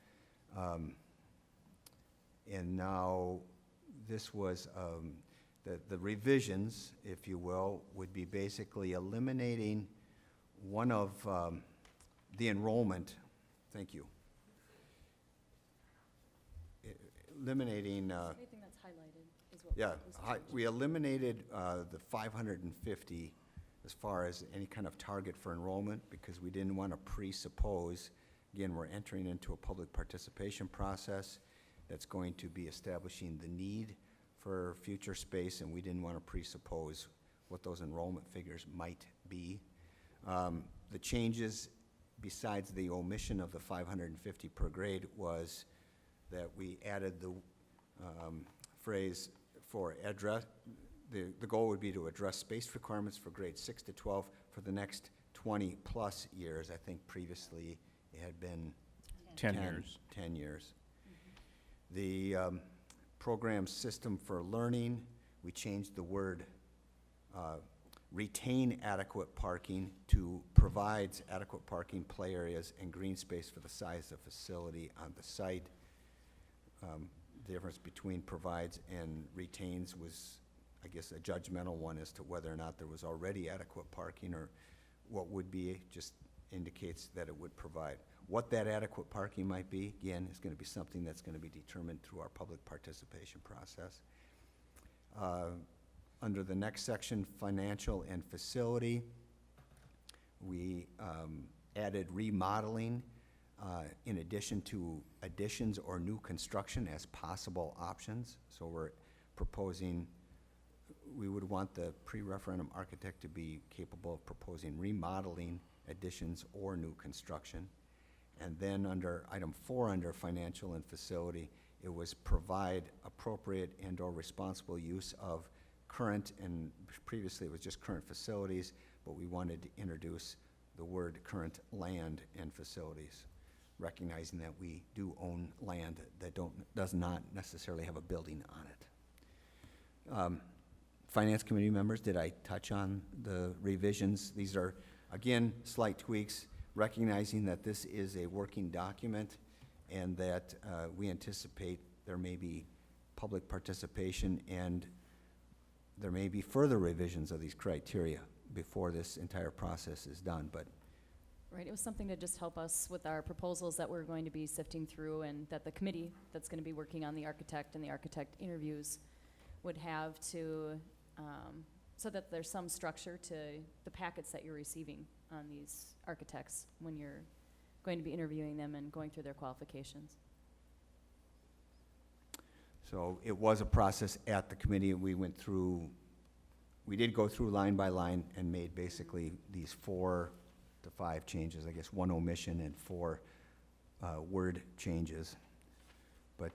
And now this was, the revisions, if you will, would be basically eliminating one of the enrollment, thank you. Eliminating, Anything that's highlighted is what yeah, was changed. we eliminated the 550 as far as any kind of target for enrollment, because we didn't want to presuppose, again, we're entering into a public participation process that's going to be establishing the need for future space, and we didn't want to presuppose what those enrollment figures might be. The changes, besides the omission of the 550 per grade, was that we added the phrase for address, the goal would be to address space requirements for grades 6 to 12 for the next 20 plus years. I think previously it had been 10 years. 10 years. The program system for learning, we changed the word retain adequate parking to provides adequate parking, play areas, and green space for the size of facility on the site. The difference between provides and retains was, I guess, a judgmental one as to whether or not there was already adequate parking, or what would be, just indicates that it would provide. What that adequate parking might be, again, is going to be something that's going to be determined through our public participation process. Under the next section, financial and facility, we added remodeling in addition to additions or new construction as possible options. So we're proposing, we would want the pre-referendum architect to be capable of proposing remodeling, additions, or new construction. And then under item 4, under financial and facility, it was provide appropriate and or responsible use of current, and previously it was just current facilities, but we wanted to introduce the word current land and facilities, recognizing that we do own land that does not necessarily have a building on it. Finance committee members, did I touch on the revisions? These are, again, slight tweaks, recognizing that this is a working document and that we anticipate there may be public participation and there may be further revisions of these criteria before this entire process is done, but Right, it was something to just help us with our proposals that we're going to be sifting through, and that the committee that's going to be working on the architect and the architect interviews would have to, so that there's some structure to the packets that you're receiving on these architects when you're going to be interviewing them and going through their qualifications. so it was a process at the committee. We went through, we did go through line by line and made basically these 4 to 5 changes, I guess 1 omission and 4 word changes. But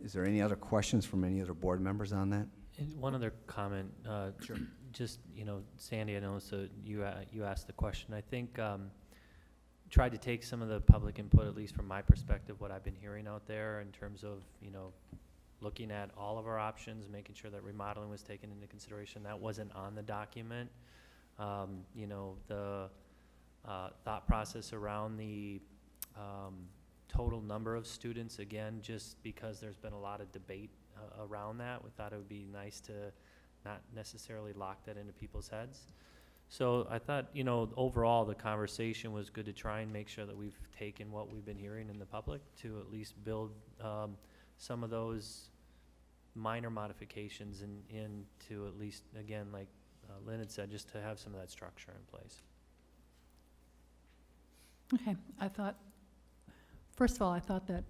is there any other questions from any other board members on that? And one other comment, Sure. just, you know, Sandy, I know, so you asked the question. I think tried to take some of the public input, at least from my perspective, what I've been hearing out there in terms of, you know, looking at all of our options, making sure that remodeling was taken into consideration. That wasn't on the document. You know, the thought process around the total number of students, again, just because there's been a lot of debate around that. We thought it would be nice to not necessarily lock that into people's heads. So I thought, you know, overall, the conversation was good to try and make sure that we've taken what we've been hearing in the public to at least build some of those minor modifications into at least, again, like Lynn had said, just to have some of that structure in place. Okay, I thought, first of all, I thought that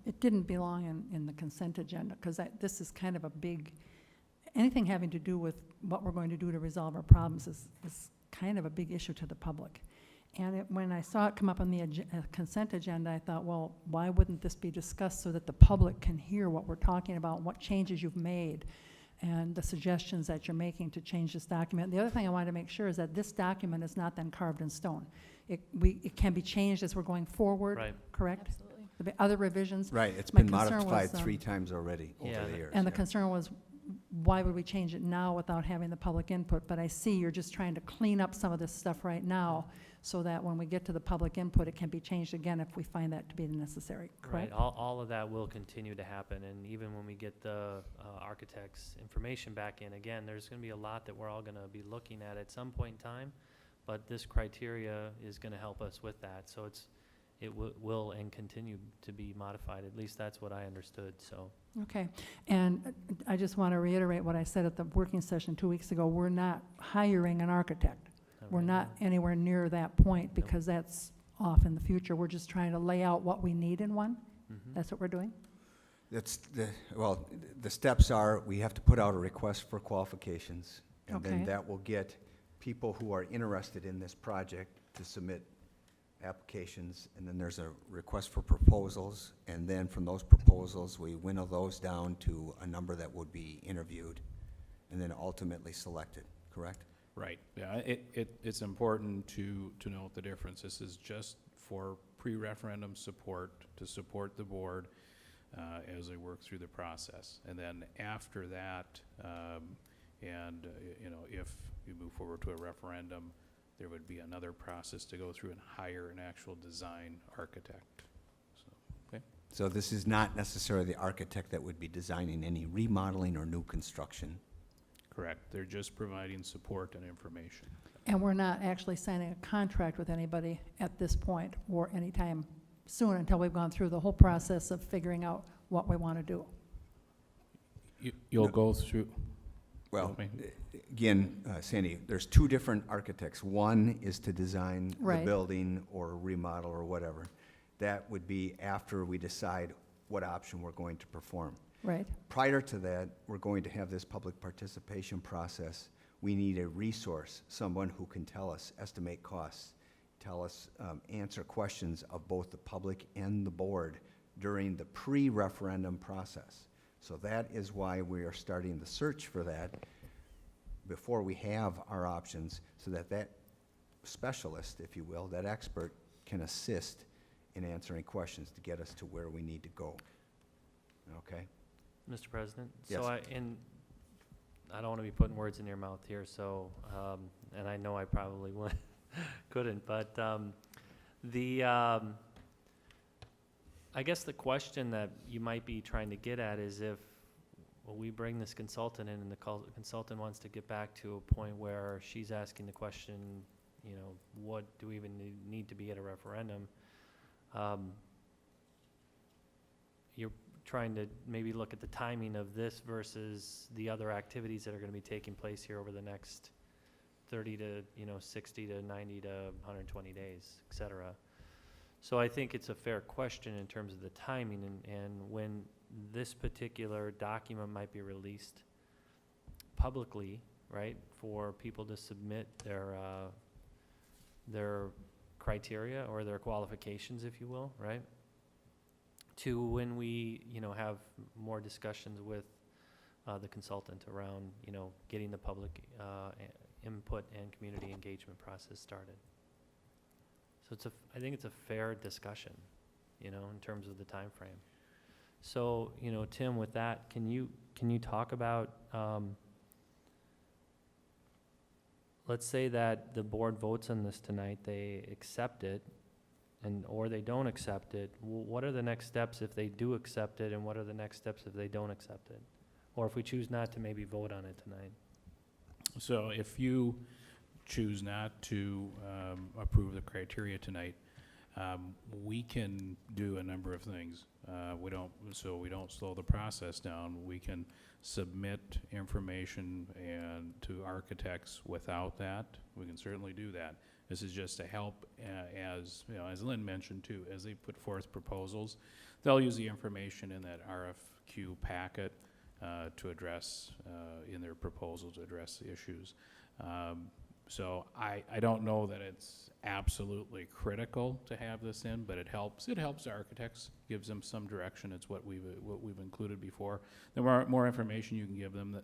it didn't belong in the consent agenda, because this is kind of a big, anything having to do with what we're going to do to resolve our problems is kind of a big issue to the public. And when I saw it come up on the consent agenda, I thought, well, why wouldn't this be discussed so that the public can hear what we're talking about, what changes you've made, and the suggestions that you're making to change this document. The other thing I wanted to make sure is that this document is not then carved in stone. It can be changed as we're going forward, Right. correct? Absolutely. There'll be other revisions. Right, it's My been concern modified was, 3 times already over Yeah, the years. And the yeah. concern was, why would we change it now without having the public input? But I see you're just trying to clean up some of this stuff right now, so that when we get to the public input, it can be changed again if we find that to be necessary, Right, correct? all of that will continue to happen, and even when we get the architect's information back in, again, there's gonna be a lot that we're all gonna be looking at some point in time, but this criteria is gonna help us with that, so it will and continue to be modified, at least that's what I understood, so. Okay, and I just want to reiterate what I said at the working session 2 weeks ago. We're not hiring an architect. We're not anywhere near that point, because that's off in the future. We're just trying to lay out what we need in one. That's what we're doing? Well, the steps are, we have to put out a request for qualifications, and then Okay. that will get people who are interested in this project to submit applications, and then there's a request for proposals, and then from those proposals, we winnow those down to a number that would be interviewed, and then ultimately selected, correct? Right, yeah, it's important to note the difference. This is just for pre-referendum support, to support the board as they work through the process. And then after that, you know, if you move forward to a referendum, there would be another process to go through and hire an actual design architect. So, okay. So this is not necessarily the architect that would be designing any remodeling or new construction. Correct, they're just providing support and information. And we're not actually signing a contract with anybody at this point or anytime soon, until we've gone through the whole process of figuring out what we want to do. You'll go through. Well, again, Sandy, there's 2 different architects. One is to design the Right. building or remodel or whatever. That would be after we decide what option we're going to perform. Right. Prior to that, we're going to have this public participation process. We need a resource, someone who can tell us, estimate costs, tell us, answer questions of both the public and the board during the pre-referendum process. So that is why we are starting the search for that before we have our options, so that that specialist, if you will, that expert, can assist in answering questions to get us to where we need to go. Okay? Mr. President? Yes. So I don't want to be putting words in your mouth here, so, and I know I probably couldn't, but I guess the question that you might be trying to get at is if, well, we bring this consultant in and the consultant wants to get back to a point where she's asking the question, you know, what do we even need to be at a referendum? You're trying to maybe look at the timing of this versus the other activities that are going to be taking place here over the next 30 to, 60 to 90 to 120 days, et cetera. So I think it's a fair question in terms of the timing and when this particular document might be released publicly, right, for people to submit their criteria or their qualifications, if you will, right, to when we, have more discussions with the consultant around, getting the public input and community engagement process started. So I think it's a fair discussion, in terms of the time frame. So, Tim, with that, can you talk about, let's say that the board votes on this tonight, they accept it, or they don't accept it, what are the next steps if they do accept it, and what are the next steps if they don't accept it? Or if we choose not to maybe vote on it tonight? So if you choose not to approve the criteria tonight, we can do a number of things. We don't slow the process down. We can submit information to architects without that. We can certainly do that. This is just to help, as Lynn mentioned too, as they put forth proposals, they'll use the information in that RFQ packet to address, in their proposal, to address the issues. So I don't know that it's absolutely critical to have this in, but it helps. It helps the architects, gives them some direction. It's what we've included before. The more information you can give them,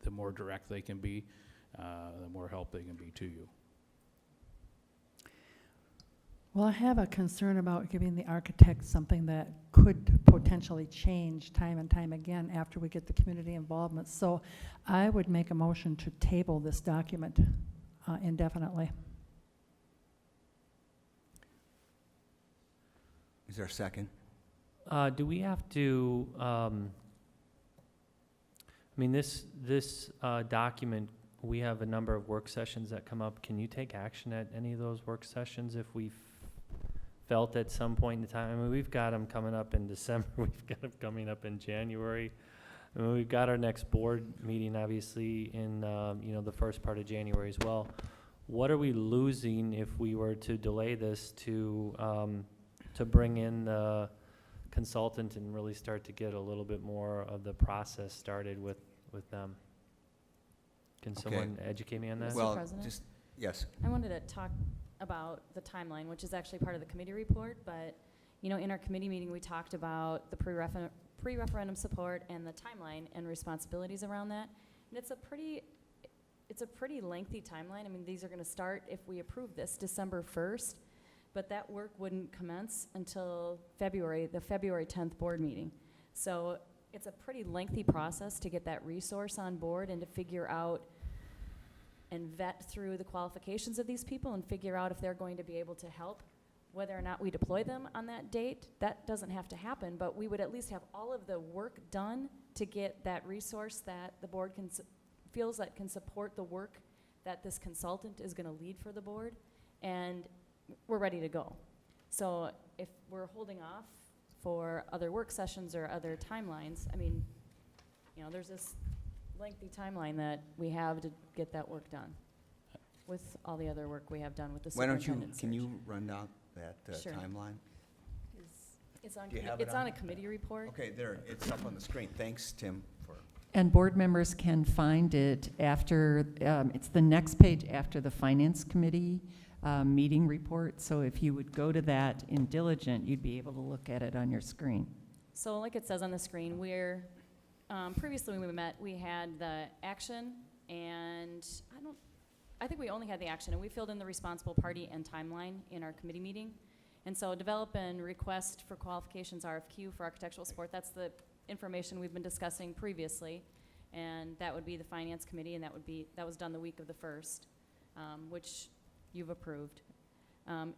the more direct they can be, the more help they can be to you. Well, I have a concern about giving the architect something that could potentially change time and time again after we get the community involvement. So I would make a motion to table this document indefinitely. Is there a second? Do we have to, I mean, this document, we have a number of work sessions that come up. Can you take action at any of those work sessions if we felt at some point in time? I mean, we've got them coming up in December. We've got them coming up in January. I mean, we've got our next board meeting, obviously, in the first part of January as well. What are we losing if we were to delay this to bring in the consultant and really start to get a little bit more of the process started with them? Can someone educate me on that? Well, Mr. President? just, yes. I wanted to talk about the timeline, which is actually part of the committee report, but, in our committee meeting, we talked about the pre-referendum support and the timeline and responsibilities around that. And it's a pretty lengthy timeline. I mean, these are gonna start, if we approve this, December 1st, but that work wouldn't commence until the February 10th board meeting. So it's a pretty lengthy process to get that resource on board and to figure out and vet through the qualifications of these people and figure out if they're going to be able to help. Whether or not we deploy them on that date, that doesn't have to happen, but we would at least have all of the work done to get that resource that the board feels that can support the work that this consultant is gonna lead for the board, and we're ready to go. So if we're holding off for other work sessions or other timelines, I mean, there's this lengthy timeline that we have to get that work done with all the other work we have done with the Why don't you, superintendent can search. you run down that Sure. timeline? It's on, Do you have it it's on a committee report. Okay, there, it's up on the screen. Thanks, Tim, for. And board members can find it after, it's the next page after the Finance Committee meeting report. So if you would go to that in Diligent, you'd be able to look at it on your screen. So like it says on the screen, previously when we met, we had the action, and I think we only had the action, and we filled in the responsible party and timeline in our committee meeting. And so develop and request for qualifications RFQ for architectural support, that's the information we've been discussing previously. And that would be the Finance Committee, and that was done the week of the 1st, which you've approved.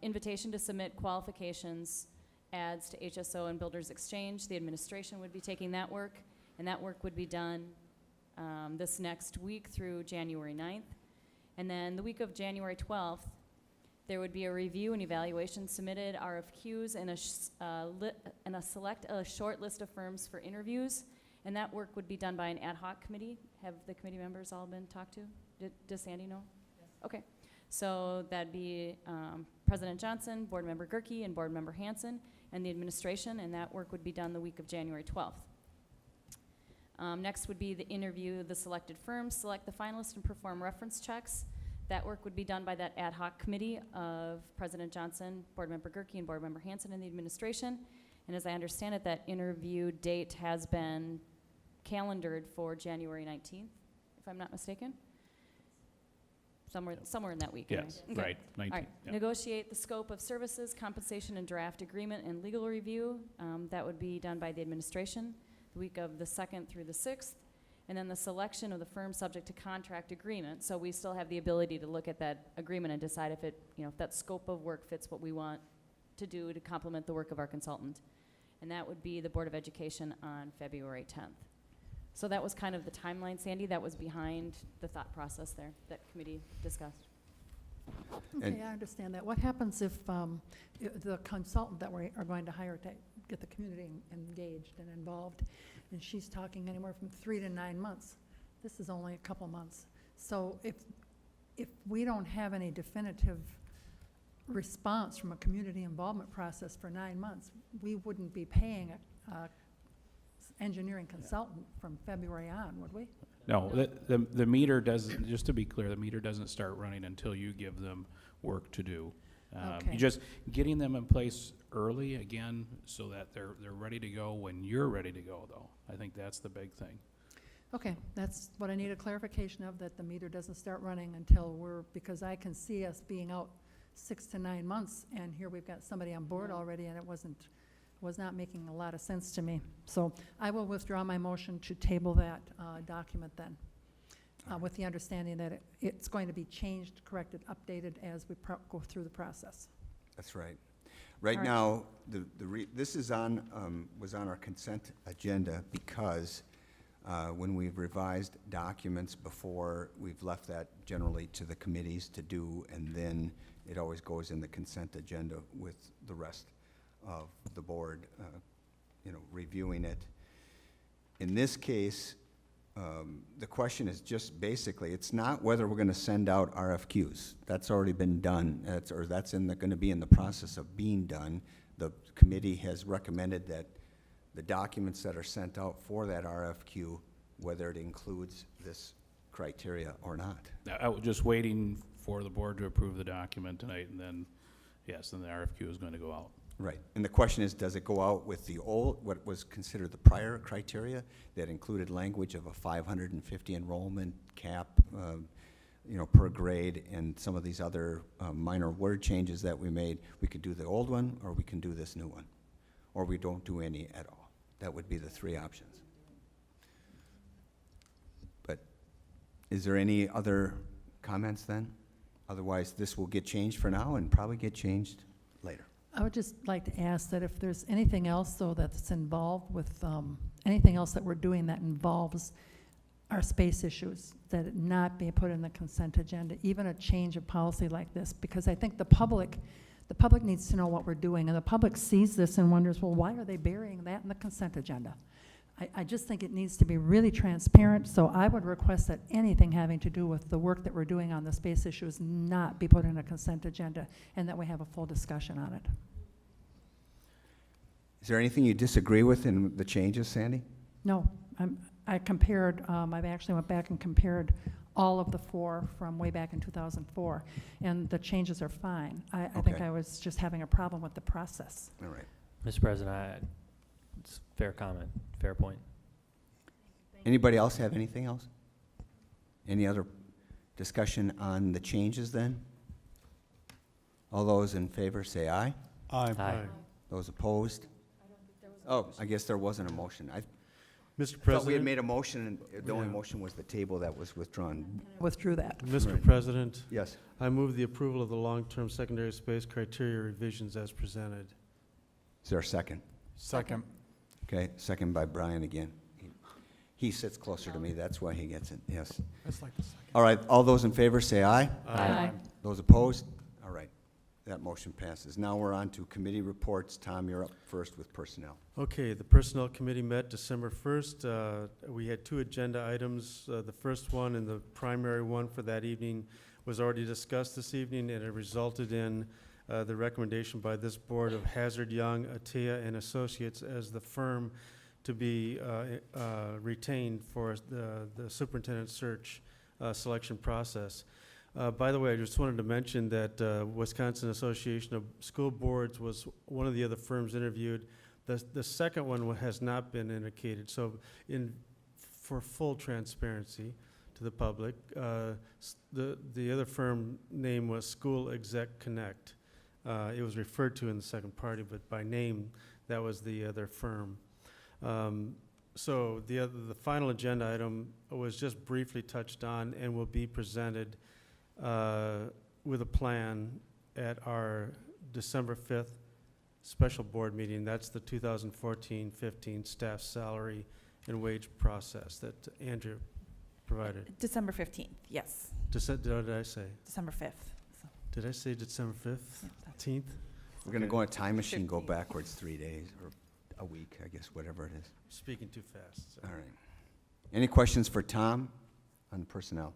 Invitation to submit qualifications, adds to HSO and Builders Exchange. The administration would be taking that work, and that work would be done this next week through January 9th. And then the week of January 12th, there would be a review and evaluation submitted, RFQs, and select a short list of firms for interviews. And that work would be done by an ad hoc committee. Have the committee members all been talked to? Does Sandy know? Yes. Okay. So that'd be President Johnson, Board Member Gerke, and Board Member Hanson, and the administration, and that work would be done the week of January 12th. Next would be the interview the selected firms, select the finalists, and perform reference checks. That work would be done by that ad hoc committee of President Johnson, Board Member Gerke, and Board Member Hanson, and the administration. And as I understand it, that interview date has been calendared for January 19th, if I'm not mistaken. Somewhere in that week. Yes, Okay. right, 19th. All right. Yeah. Negotiate the scope of services, compensation, and draft agreement and legal review. That would be done by the administration the week of the 2nd through the 6th. And then the selection of the firm subject to contract agreement. So we still have the ability to look at that agreement and decide if if that scope of work fits what we want to do to complement the work of our consultant. And that would be the Board of Education on February 10th. So that was kind of the timeline, Sandy, that was behind the thought process there that committee discussed. Okay, I understand that. What happens if the consultant that we are going to hire to get the community engaged and involved, and she's talking anywhere from 3 to 9 months? This is only a couple months. So if we don't have any definitive response from a community involvement process for 9 months, we wouldn't be paying a engineering consultant from February on, would we? No, the meter doesn't, just to be clear, the meter doesn't start running until you give them work to do. Okay. You just getting them in place early, again, so that they're ready to go when you're ready to go, though. I think that's the big thing. Okay, that's what I need a clarification of, that the meter doesn't start running until because I can see us being out 6 to 9 months, and here we've got somebody on board already, and it was not making a lot of sense to me. So I will withdraw my motion to table that document then, with the understanding that it's going to be changed, corrected, updated as we go through the process. That's right. Right now, this is was on our consent agenda because when we've revised documents before, we've left that generally to the committees to do, and then it always goes in the consent agenda with the rest of the board, reviewing it. In this case, the question is just basically, it's not whether we're going to send out RFQs. That's already been done, that's going to be in the process of being done. The committee has recommended that the documents that are sent out for that RFQ, whether it includes this criteria or not. I was just waiting for the board to approve the document tonight, and then, yes, then the RFQ is going to go out. Right. And the question is, does it go out with the old, what was considered the prior criteria that included language of a 550 enrollment cap, per grade, and some of these other minor word changes that we made? We could do the old one, or we can do this new one, or we don't do any at all. That would be the three options. But is there any other comments then? Otherwise, this will get changed for now and probably get changed later. I would just like to ask that if there's anything else, though, that's involved with, anything else that we're doing that involves our space issues, that it not be put in the consent agenda, even a change of policy like this, because I think the public needs to know what we're doing, and the public sees this and wonders, well, why are they burying that in the consent agenda? I just think it needs to be really transparent, so I would request that anything having to do with the work that we're doing on the space issues not be put in a consent agenda, and that we have a full discussion on it. Is there anything you disagree with in the changes, Sandy? No, I compared, I actually went back and compared all of the 4 from way back in 2004, and the changes are fine. I think I was just having a problem with the process. All right. Mr. President, it's fair comment, fair point. Anybody else have anything else? Any other discussion on the changes then? All those in favor say aye. Aye. Aye. Those opposed? Oh, I guess there wasn't a motion. I Mr. thought we had President, made a motion, and the only Yeah. motion was the table that was withdrawn. Withdrew that. Mr. Right. President, Yes. I move the approval of the long-term secondary space criteria revisions as presented. Is there a second? Second. Okay, second by Brian again. He sits closer to me, that's why he gets it, yes. That's like the second. All right, all those in favor say aye. Aye. Those opposed? All right, that motion passes. Now we're on to committee reports. Tom, you're up first with personnel. Okay, the Personnel Committee met December 1st. We had 2 agenda items. The first one and the primary one for that evening was already discussed this evening, and it resulted in the recommendation by this board of Hazard Young, Atea, and Associates as the firm to be retained for the superintendent search selection process. By the way, I just wanted to mention that Wisconsin Association of School Boards was one of the other firms interviewed. The second one has not been indicated. So for full transparency to the public, the other firm name was School Exec Connect. It was referred to in the second party, but by name, that was the other firm. So the final agenda item was just briefly touched on and will be presented with a plan at our December 5th special board meeting. That's the 2014-15 staff salary and wage process that Andrew provided. December 15th, yes. Did I say? December 5th. So. Did I say December 5th? 15th? We're going to go in a time machine, go backwards 3 days, or a week, I guess, whatever it is. Speaking too fast. All right. Any questions for Tom on personnel?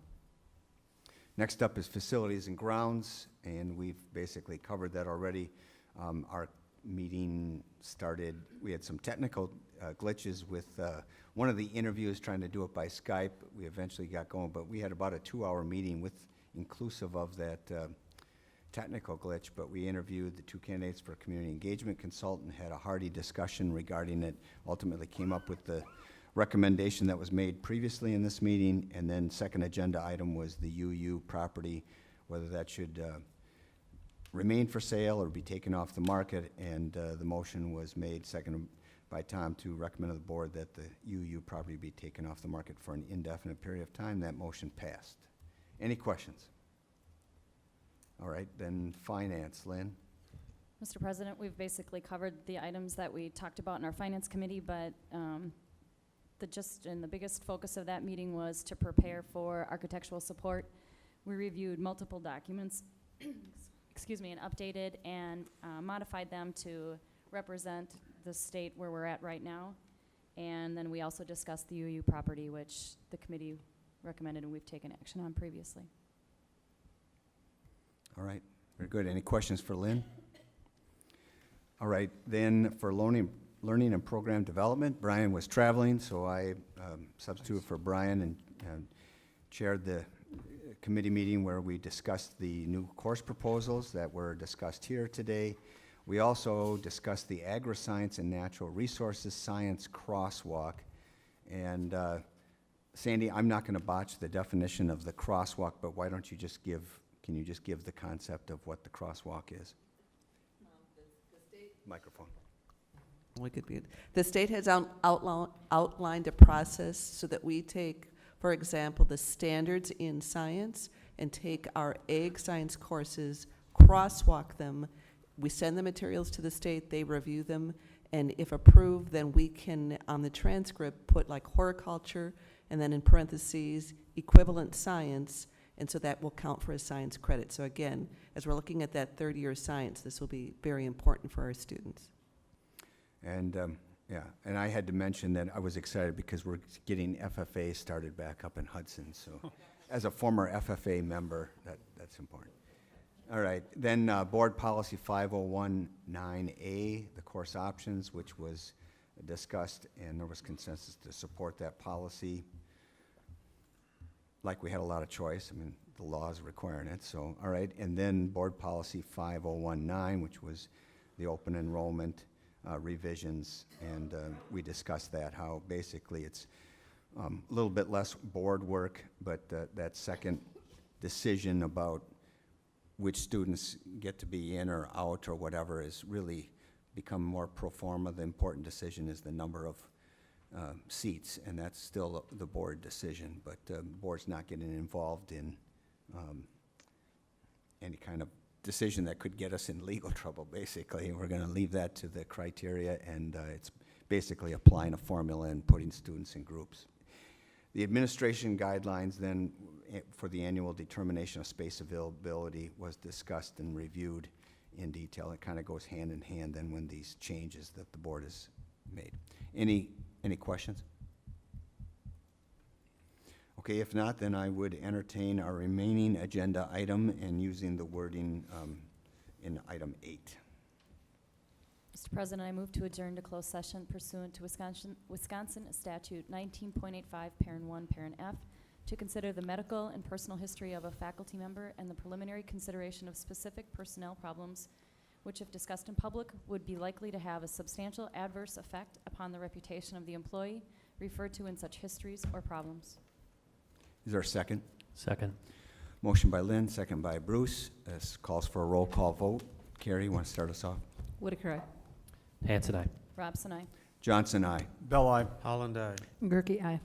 Next up is facilities and grounds, and we've basically covered that already. Our meeting started, we had some technical glitches with one of the interviews trying to do it by Skype. We eventually got going, but we had about a 2-hour meeting with inclusive of that technical glitch, but we interviewed the 2 candidates for community engagement consultant, had a hearty discussion regarding it, ultimately came up with the recommendation that was made previously in this meeting, and then second agenda item was the UU property, whether that should remain for sale or be taken off the market, and the motion was made, seconded by Tom, to recommend to the board that the UU property be taken off the market for an indefinite period of time. That motion passed. Any questions? All right, then finance, Lynn. Mr. President, we've basically covered the items that we talked about in our finance committee, but the biggest focus of that meeting was to prepare for architectural support. We reviewed multiple documents, excuse me, and updated and modified them to represent the state where we're at right now. And then we also discussed the UU property, which the committee recommended and we've taken action on previously. All right, very good. Any questions for Lynn? All right, then for learning and program development, Brian was traveling, so I substituted for Brian and chaired the committee meeting where we discussed the new course proposals that were discussed here today. We also discussed the agri-science and natural resources science crosswalk. And Sandy, I'm not going to botch the definition of the crosswalk, but why don't you just can you just give the concept of what the crosswalk is? Microphone. The state has outlined a process so that we take, for example, the standards in science and take our ag science courses, crosswalk them. We send the materials to the state, they review them, and if approved, then we can, on the transcript, put like horticulture, and then in parentheses, equivalent science, and so that will count for a science credit. So again, as we're looking at that third-year science, this will be very important for our students. And yeah, and I had to mention that I was excited because we're getting FFA started back up in Hudson. So as a former FFA member, that's important. All right, then Board Policy 5019A, the course options, which was discussed, and there was consensus to support that policy. Like we had a lot of choice. I mean, the law is requiring it. So, all right, and then Board Policy 5019, which was the open enrollment revisions, and we discussed that, how basically it's a little bit less board work, but that second decision about which students get to be in or out or whatever is really become more pro forma. The important decision is the number of seats, and that's still the board decision, but the board's not getting involved in any kind of decision that could get us in legal trouble, basically. We're going to leave that to the criteria, and it's basically applying a formula and putting students in groups. The administration guidelines then for the annual determination of space availability was discussed and reviewed in detail. It kind of goes hand in hand then when these changes that the board has made. Any questions? Okay, if not, then I would entertain our remaining agenda item and using the wording in item 8. Mr. President, I move to adjourn to closed session pursuant to Wisconsin Statute 19.85, Parent 1, Parent F, to consider the medical and personal history of a faculty member and the preliminary consideration of specific personnel problems, which if discussed in public would be likely to have a substantial adverse effect upon the reputation of the employee referred to in such histories or problems. Is there a second? Second. Motion by Lynn, second by Bruce. This calls for a roll call vote. Carrie, you want to start us off? Whitaker, aye. Hanson, aye. Robson, aye. Johnson, aye. Bell, aye. Holland, aye. Gerke, aye.